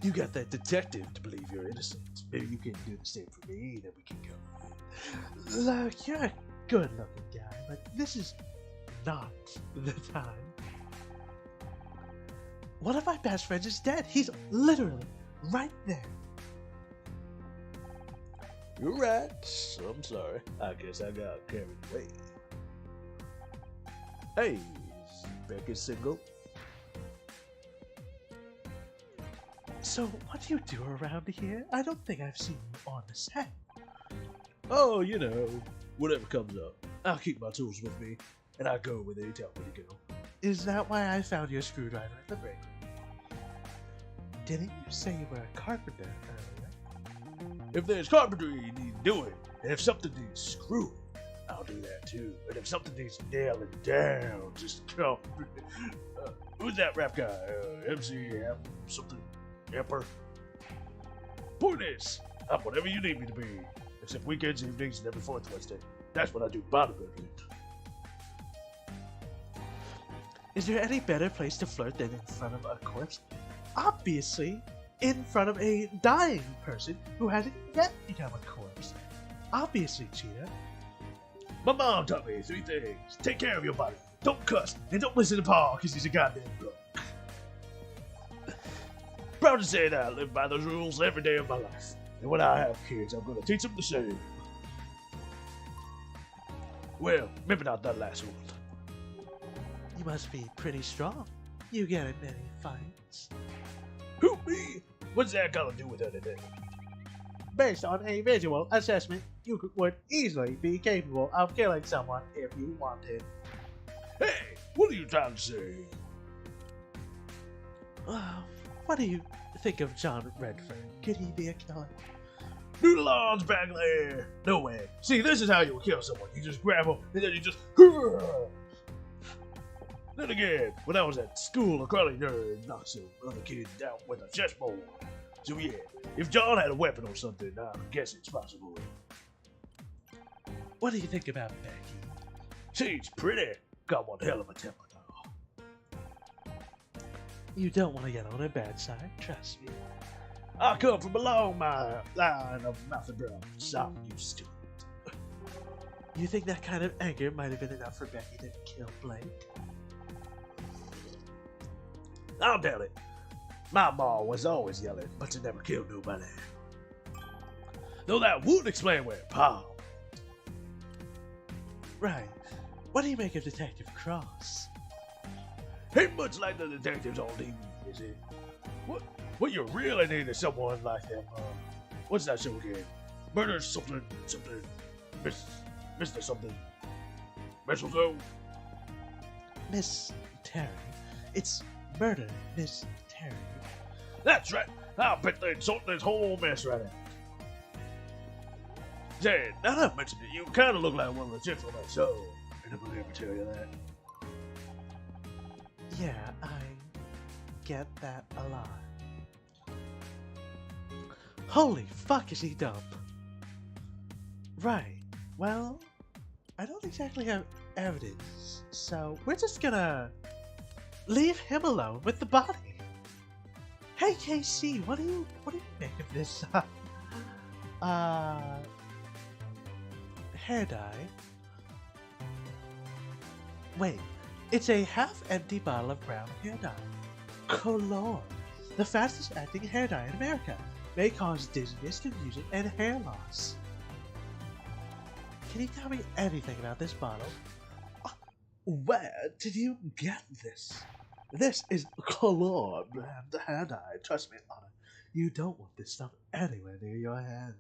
You got that detective to believe you're innocent. Maybe you can do the same for me, then we can go. Look, you're a good-looking guy, but this is not the time. One of my best friends is dead. He's literally right there. You're right. I'm sorry. I guess I got carried away. Hey, is Becky single? So, what do you do around here? I don't think I've seen you on the set. Oh, you know, whatever comes up. I'll keep my tools with me, and I go where they tell me to go. Is that why I found your screwdriver in the break room? Didn't you say you were a carpenter earlier? If there's carpentry you need doing, and if something needs screwing, I'll do that too. And if something needs nailing down, just come. Who's that rap guy? MC something? Emperor? Point is, I'm whatever you need me to be. Except weekends, evenings, and every fourth Wednesday. That's when I do bodybuilding. Is there any better place to flirt than in front of a corpse? Obviously, in front of a dying person who hasn't yet become a corpse. Obviously, Cheetah. My mom taught me 3 things. Take care of your body, don't cuss, and don't listen to Paul because he's a goddamn drunk. Proud to say that I live by those rules every day of my life. And when I have kids, I'm going to teach them the same. Well, maybe not that last one. You must be pretty strong. You get in many fights. Who, me? What's that got to do with anything? Based on a visual assessment, you would easily be capable of killing someone if you wanted. Hey, what are you trying to say? What do you think of John Redford? Could he be a killer? Noodle arms back there. No way. See, this is how you kill someone. You just grab them, and then you just... Then again, when I was at school, a curly nerd knocked some other kids down with a chessboard. So yeah, if John had a weapon or something, I guess it's possible. What do you think about Becky? She's pretty. Got one hell of a temper though. You don't want to get on her bad side, trust me. I come from a long line of mouth and brown, so I'm used to it. You think that kind of anger might have been enough for Becky to kill Blake? I'll doubt it. My ma was always yelling, but she never killed nobody. Though that would explain where Pa. Right. What do you make of Detective Cross? Ain't much like the detectives on TV, is it? What? What you really need is someone like him. What's that show again? Murder something, Mr. something, Mistletoe. Miss Terry. It's murder, Miss Terry. That's right. I bet they'd sort this whole mess right out. Say, now that I've mentioned it, you kind of look like one of the chicks on that show. Anybody ever tell you that? Yeah, I get that a lot. Holy fuck, is he dumb? Right. Well, I don't exactly have evidence, so we're just gonna leave him alone with the body. Hey KC, what do you make of this hair dye? Wait, it's a half-empty bottle of brown hair dye. Cologne, the fastest acting hair dye in America, may cause dizziness, confusion, and hair loss. Can you tell me anything about this bottle? Where did you get this? This is Cologne brand hair dye. Trust me, Anna. You don't want this stuff anywhere near your hand.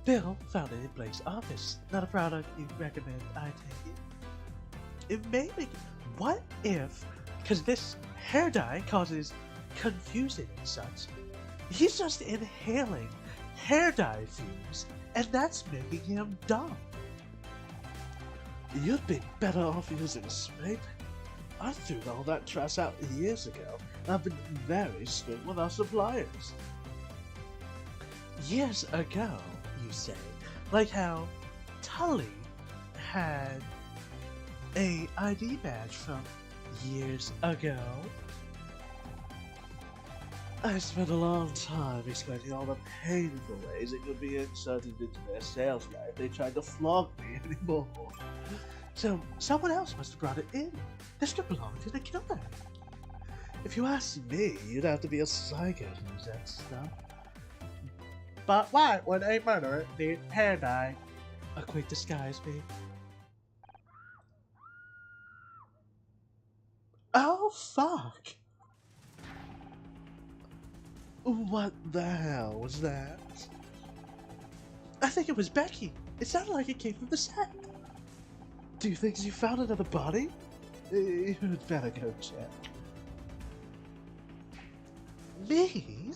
Bill found it in Blake's office. Not a product you recommend I take it. It may make... What if... Because this hair dye causes confusion and such. He's just inhaling hair dye fumes, and that's making him dumb. You'd be better off using Snape. I threw all that trash out years ago. I've been very strict with our suppliers. Years ago, you say? Like how Tully had a ID badge from years ago? I spent a long time explaining all the painful ways it could be inserted into their sales guide if they tried to flog me anymore. So someone else must have brought it in. This could belong to the killer. If you ask me, you'd have to be a psycho to use that stuff. But why would a murderer need hair dye? A quick disguise, me. Oh, fuck! What the hell was that? I think it was Becky. It sounded like it came from the set. Do you think you found another body? You'd better go check. Me?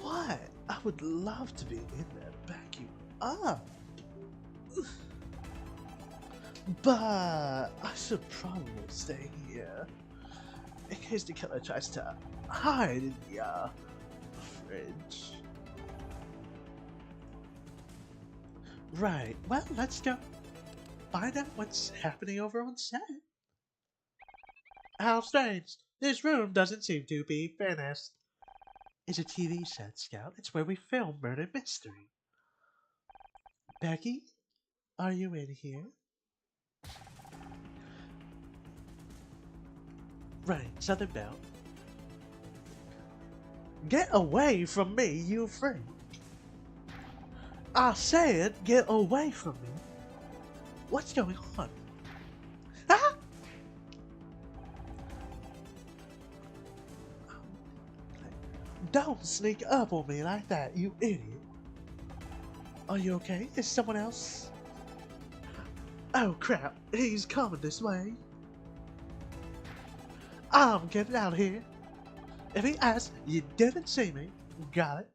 What? I would love to be in there to back you up. But I should probably stay here in case the killer tries to hide in the fridge. Right, well, let's go find out what's happening over on set. How strange. This room doesn't seem to be finished. It's a TV set, Scout. It's where we film Murder Mystery. Becky, are you in here? Right, Southern Belle. Get away from me, you freak! I said, get away from me. What's going on? Ah! Don't sneak up on me like that, you idiot. Are you okay? Is someone else? Oh crap, he's coming this way. I'm getting out of here. If he asks, you didn't see me. Got it?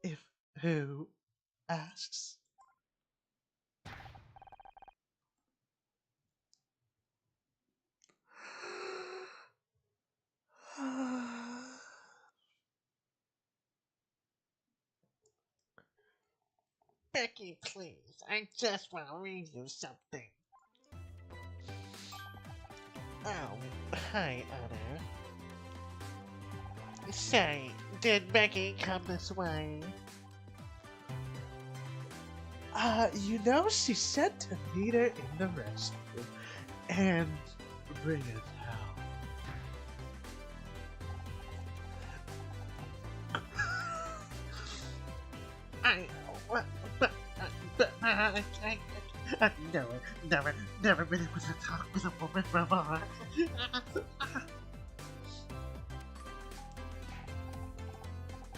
If who asks? Becky, please. I just want to read you something. Oh, hi, Anna. Say, did Becky come this way? You know, she said to meet her in the restroom and bring a towel. I've never been able to talk with a woman before.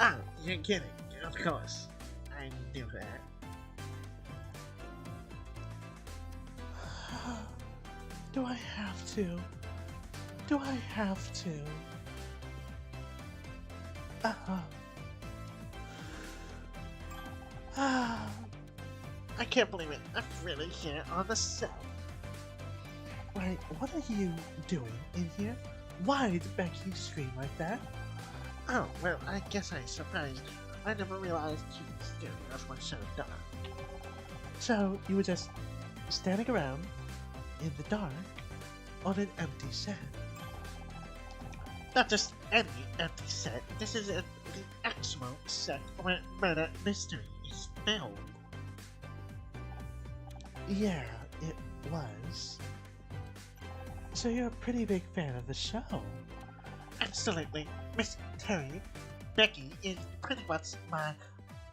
Ah, you're kidding. Of course. I knew that. Do I have to? Do I have to? I can't believe it. I'm really here on the show. Right, what are you doing in here? Why did Becky scream like that? Oh, well, I guess I surprised you. I never realized you were staring us when so dark. So, you were just standing around in the dark on an empty set. Not just any empty set. This is the actual set where murder mystery is filmed. Yeah, it was. So you're a pretty big fan of the show. Absolutely. Miss Terry, Becky is pretty much my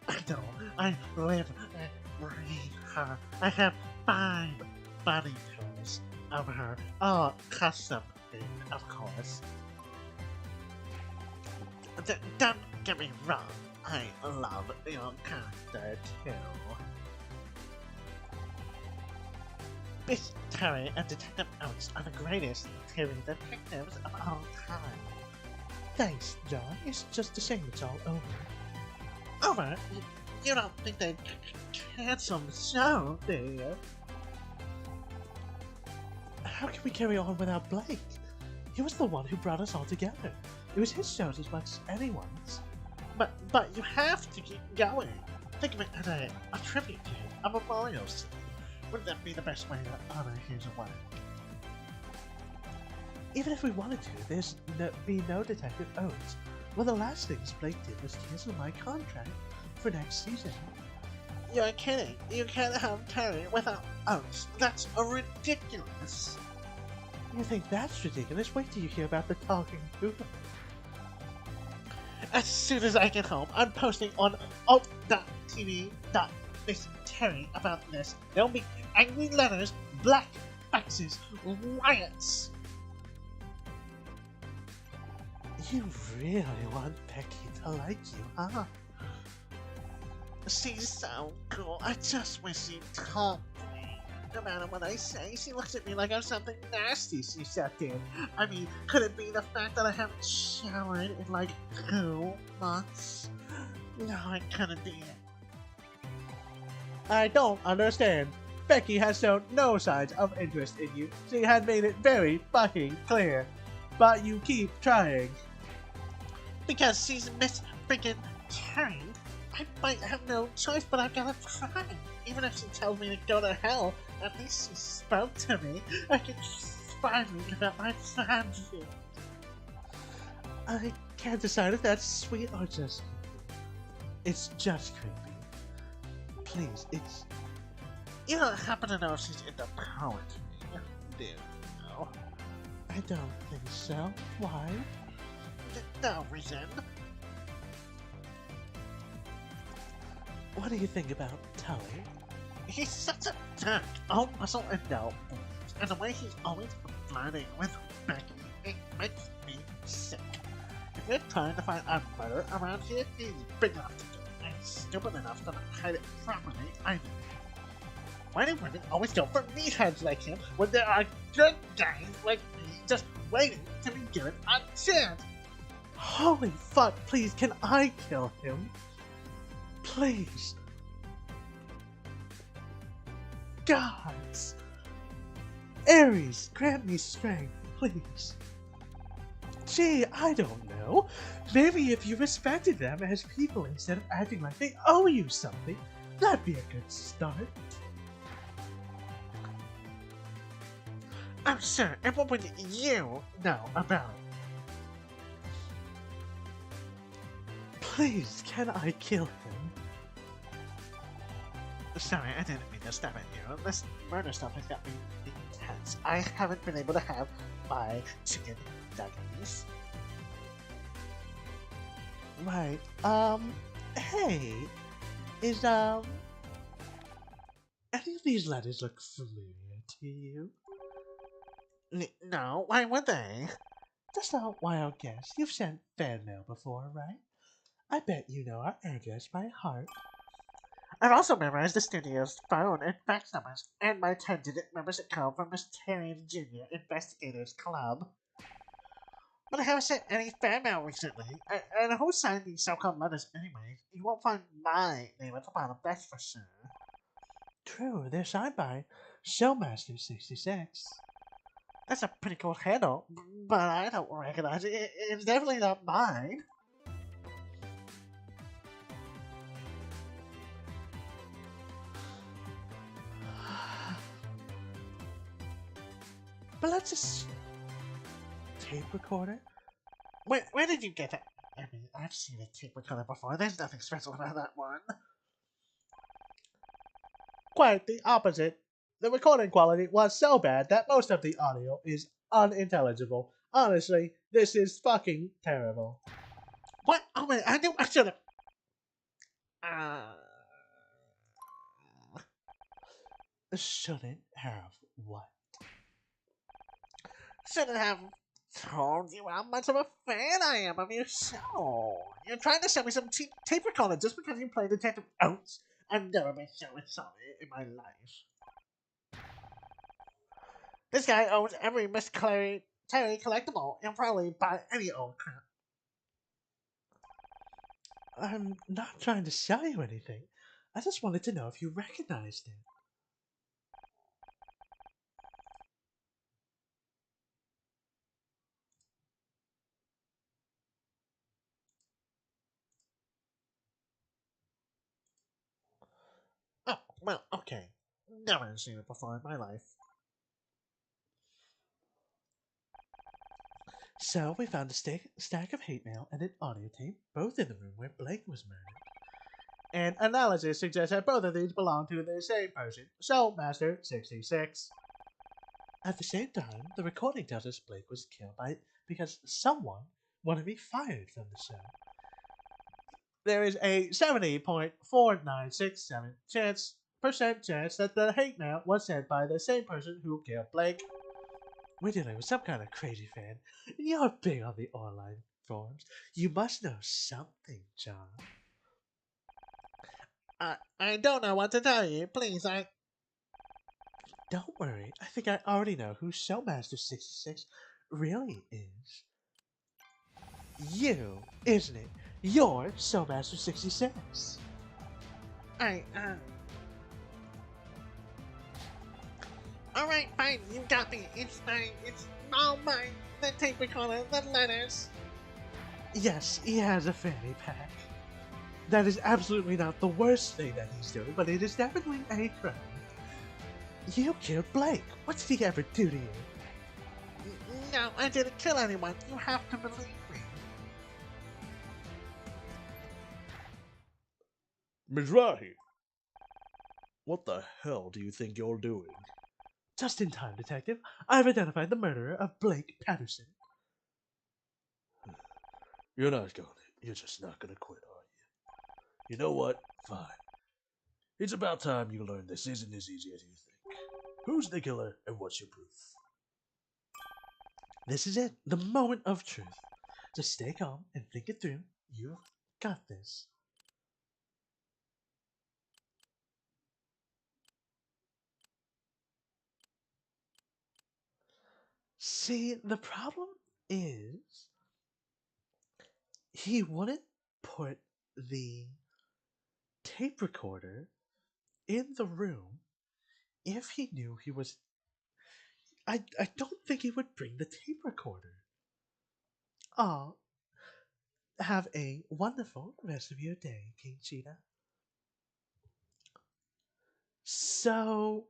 idol. I live and breathe her. I have 5 body tours of her, all custom made, of course. Don't get me wrong, I love your character too. Miss Terry and Detective Oates are the greatest Terry detectives of all time. Thanks, John. It's just a shame it's all over. Over? You don't think they'd cancel the show, do you? How can we carry on without Blake? He was the one who brought us all together. It was his shows as much as anyone's. But you have to keep going. Think of it as a tribute to him, a memorial scene. Wouldn't that be the best way to honor his work? Even if we wanted to, there's no Detective Oates. One of the last things Blake did was cancel my contract for next season. You're kidding. You can't have Terry without Oates. That's ridiculous. You think that's ridiculous? Wait till you hear about the talking Google. As soon as I get home, I'm posting on alt.tv.Terry about this. There'll be angry letters, black faxes, riots. You really want Becky to like you, huh? She's so cool. I just wish she'd talk to me. No matter what I say, she looks at me like I'm something nasty she said in. I mean, could it be the fact that I haven't showered in like 2 months? No, it couldn't be it. I don't understand. Becky has shown no signs of interest in you. She had made it very fucking clear. But you keep trying. Because she's Miss Freaking Terry. I might have no choice, but I've gotta try. Even if she tells me to go to hell, at least she spoke to me. I can finally give up my fantasy. I can't decide if that's sweet or just creepy. It's just creepy. Please, it's... You don't happen to know if she's into poetry, do you? No. I don't think so. Why? No reason. What do you think about Tully? He's such a jerk. All muscle and no boobs. And the way he's always flirting with Becky, it makes me sick. If you're trying to find a murder around here, he's big enough to do it, and stupid enough to not hide it properly either. Why do women always go for meatheads like him when there are good guys like me just waiting to be given a chance? Holy fuck, please, can I kill him? Please. Gods. Ares, grant me strength, please. Gee, I don't know. Maybe if you respected them as people instead of acting like they owe you something, that'd be a good start. I'm sure, and what would you know about? Please, can I kill him? Sorry, I didn't mean to step at you. This murder stuff has got me intense. I haven't been able to have my chicken nuggets. Right, hey, is, any of these letters look familiar to you? No, why would they? Just a wild guess. You've sent fan mail before, right? I bet you know our address by heart. I've also memorized the studio's phone and fax numbers, and my 10-digit membership code for Mysterious Junior Investigators Club. But I haven't sent any fan mail recently, and who signed these so-called letters anyway? You won't find my name at the bottom, that's for sure. True, they're signed by Showmaster66. That's a pretty cool handle, but I don't recognize it. It's definitely not mine. But let's just... Tape recorder? Where did you get that? I mean, I've seen a tape recorder before. There's nothing special about that one. Quite the opposite. The recording quality was so bad that most of the audio is unintelligible. Honestly, this is fucking terrible. What? Oh wait, I knew I should have. Uh, Shouldn't have what? shouldn't have told you how much of a fan I am of your show. You're trying to sell me some cheap tape recorder just because you play Detective Oates. I've never been so insulted in my life. This guy owns every Miss Terry collectible and probably buy any old crap. I'm not trying to sell you anything. I just wanted to know if you recognized it. Oh, well, okay. Never seen it before in my life. So we found a stack of hate mail and an audio tape, both in the room where Blake was murdered. And analysis suggests that both of these belong to the same person, Showmaster66. At the same time, the recording tells us Blake was killed because someone wanted to be fired from the show. There is a 70.4967% chance that the hate mail was sent by the same person who killed Blake. We're dealing with some kind of crazy fan. You're big on the online forums. You must know something, John. I don't know what to tell you. Please, Don't worry, I think I already know who Showmaster66 really is. You, isn't it? You're Showmaster66. I, Alright, fine, you got me. It's mine. It's all mine. The tape recorder, the letters. Yes, he has a fanny pack. That is absolutely not the worst thing that he's doing, but it is definitely a crime. You killed Blake. What did he ever do to you? No, I didn't kill anyone. You have to believe me. Mizrahi, what the hell do you think you're doing? Just in time, Detective. I've identified the murderer of Blake Patterson. You're just not gonna quit, are you? You know what? Fine. It's about time you learn this isn't as easy as you think. Who's the killer and what's your proof? This is it, the moment of truth. Just stay calm and think it through. You've got this. See, the problem is he wouldn't put the tape recorder in the room if he knew he was. I don't think he would bring the tape recorder. Oh, have a wonderful rest of your day, King Cheetah. So,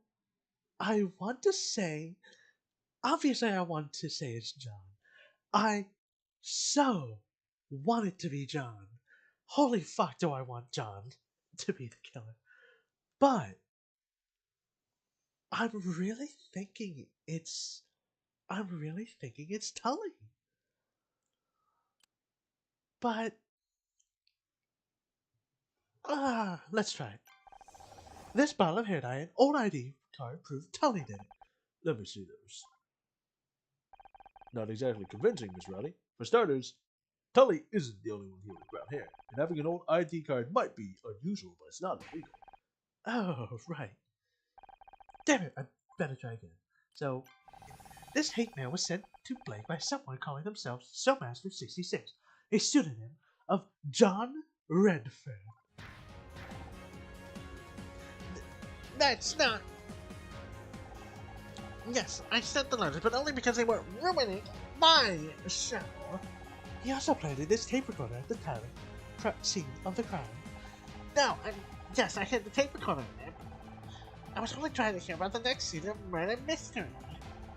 I want to say, obviously, I want to say it's John. I so want it to be John. Holy fuck, do I want John to be the killer. But I'm really thinking it's Tully. But let's try it. This bottle of hair dye and old ID card prove Tully did it. Let me see those. Not exactly convincing, Miss Rowley. For starters, Tully isn't the only one here with brown hair, and having an old ID card might be unusual, but it's not illegal. Oh, right. Damn it, I better try again. So, this hate mail was sent to Blake by someone calling themselves Soulmaster66, a pseudonym of John Redfern. That's not... Yes, I sent the letters, but only because they were ruining my show. He also planted this tape recorder at the scene of the crime. No, yes, I hid the tape recorder in there. I was only trying to hear about the next scene of Murder Mystery.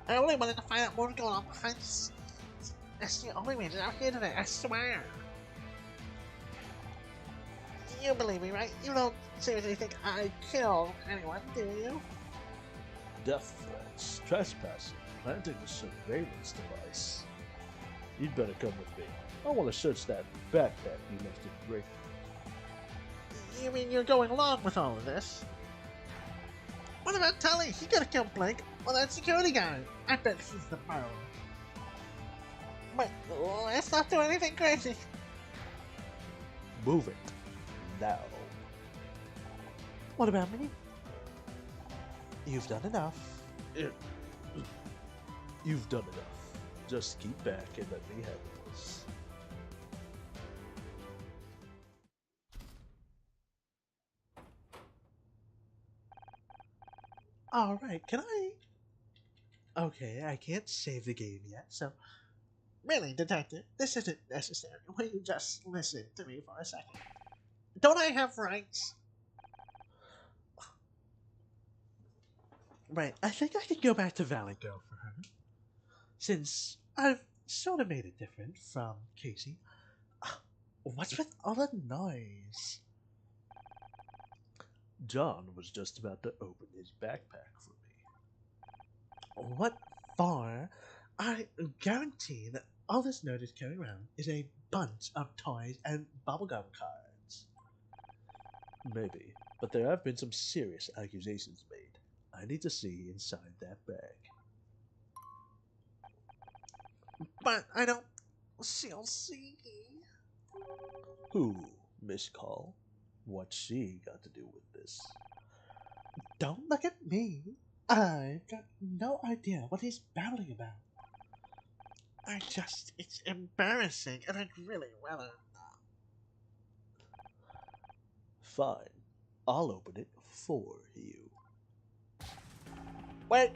I only wanted to find out what was going on behind the scenes. That's the only reason I'm here today, I swear. You believe me, right? You don't seriously think I killed anyone, do you? Death threats, trespassing, planting a surveillance device. You'd better come with me. I want to search that backpack you left in break. You mean you're going along with all of this? What about Tully? He could have killed Blake or that security guy. I bet he's the murderer. But let's not do anything crazy. Move it. Now. What about me? You've done enough. You've done enough. Just keep back and let me handle this. Alright, can I... Okay, I can't save the game yet, so... Really, Detective, this isn't necessary. Will you just listen to me for a second? Don't I have rights? Right, I think I could go back to Valley Girl for her. Since I've sort of made it different from Casey. What's with all the noise? John was just about to open his backpack for me. What for? I guarantee that all this note is carrying around is a bunch of toys and bubblegum cards. Maybe, but there have been some serious accusations made. I need to see inside that bag. But I don't see. Who, Miss Call? What's she got to do with this? Don't look at me. I've got no idea what he's babbling about. It's embarrassing, and I'd really rather not. Fine. I'll open it for you. Wait!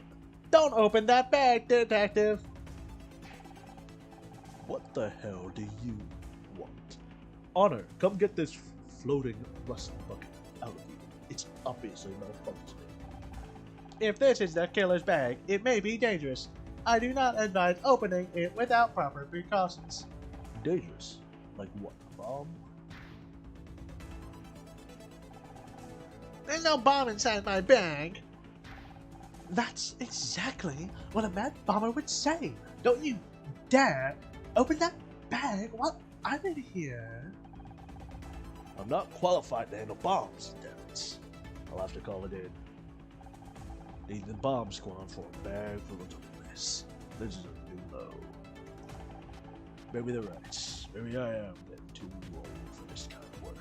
Don't open that bag, Detective! What the hell do you want? Honor, come get this floating rust bucket out of here. It's obviously malfunctioning. If this is the killer's bag, it may be dangerous. I do not advise opening it without proper precautions. Dangerous? Like what, a bomb? There's no bomb inside my bag. That's exactly what a mad bomber would say. Don't you dare open that bag while I'm in here. I'm not qualified to handle bombs, Terrence. I'll have to call it in. Need the bomb squad for a bag full of this. This is a new low. Maybe they're right. Maybe I am getting too old for this kind of work.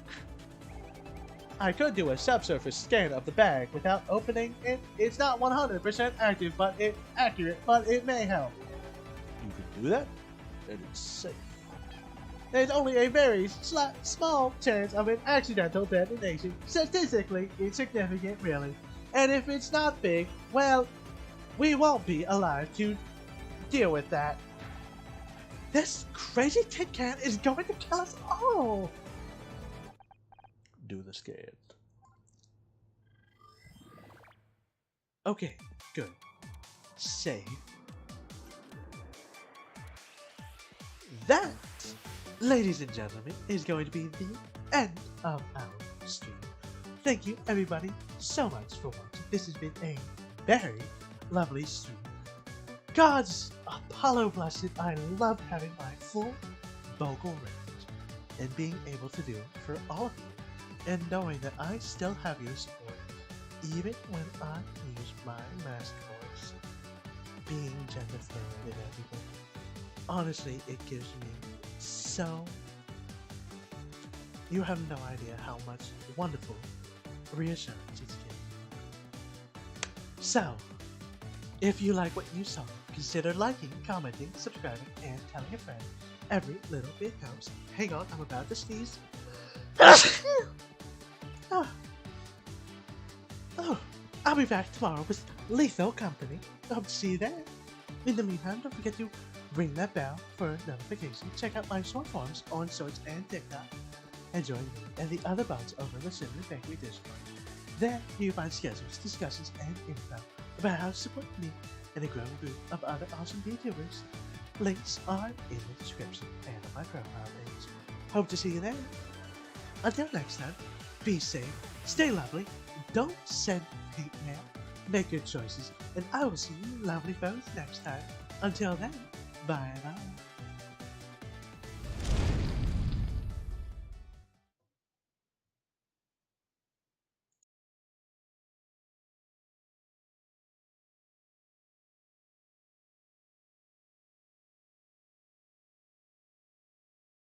I could do a subsurface scan of the bag without opening it. It's not 100% active, but it's accurate, but it may help. You can do that, and it's safe. There's only a very small chance of an accidental detonation. Statistically insignificant, really. And if it's not big, well, we won't be alive to deal with that. This crazy tin can is going to kill us all! Do the scan. Okay, good. Save. That, ladies and gentlemen, is going to be the end of our stream. Thank you, everybody, so much for watching. This has been a very lovely stream. God's Apollo blessed, I love having my full vocal range and being able to do it for all of you, and knowing that I still have your support even when I use my mask voice, being gender fluid and everything, honestly, it gives me so. You have no idea how much wonderful reassurance it's giving. So, if you like what you saw, consider liking, commenting, subscribing, and telling a friend. Every little bit helps. Hang on, I'm about to sneeze. Oh. Oh, I'll be back tomorrow with lethal company. Hope to see you there. In the meantime, don't forget to ring that bell for notifications. Check out my short forms on Shorts and TikTok. And join me and the other bots over in the Silvia Bakery Discord. There you find schedules, discussions, and info about how to support me and a growing group of other awesome YouTubers. Links are in the description and on my profile page. Hope to see you there. Until next time, be safe, stay lovely, don't send hate mail, make good choices, and I will see you lovely folks next time. Until then, bye bye.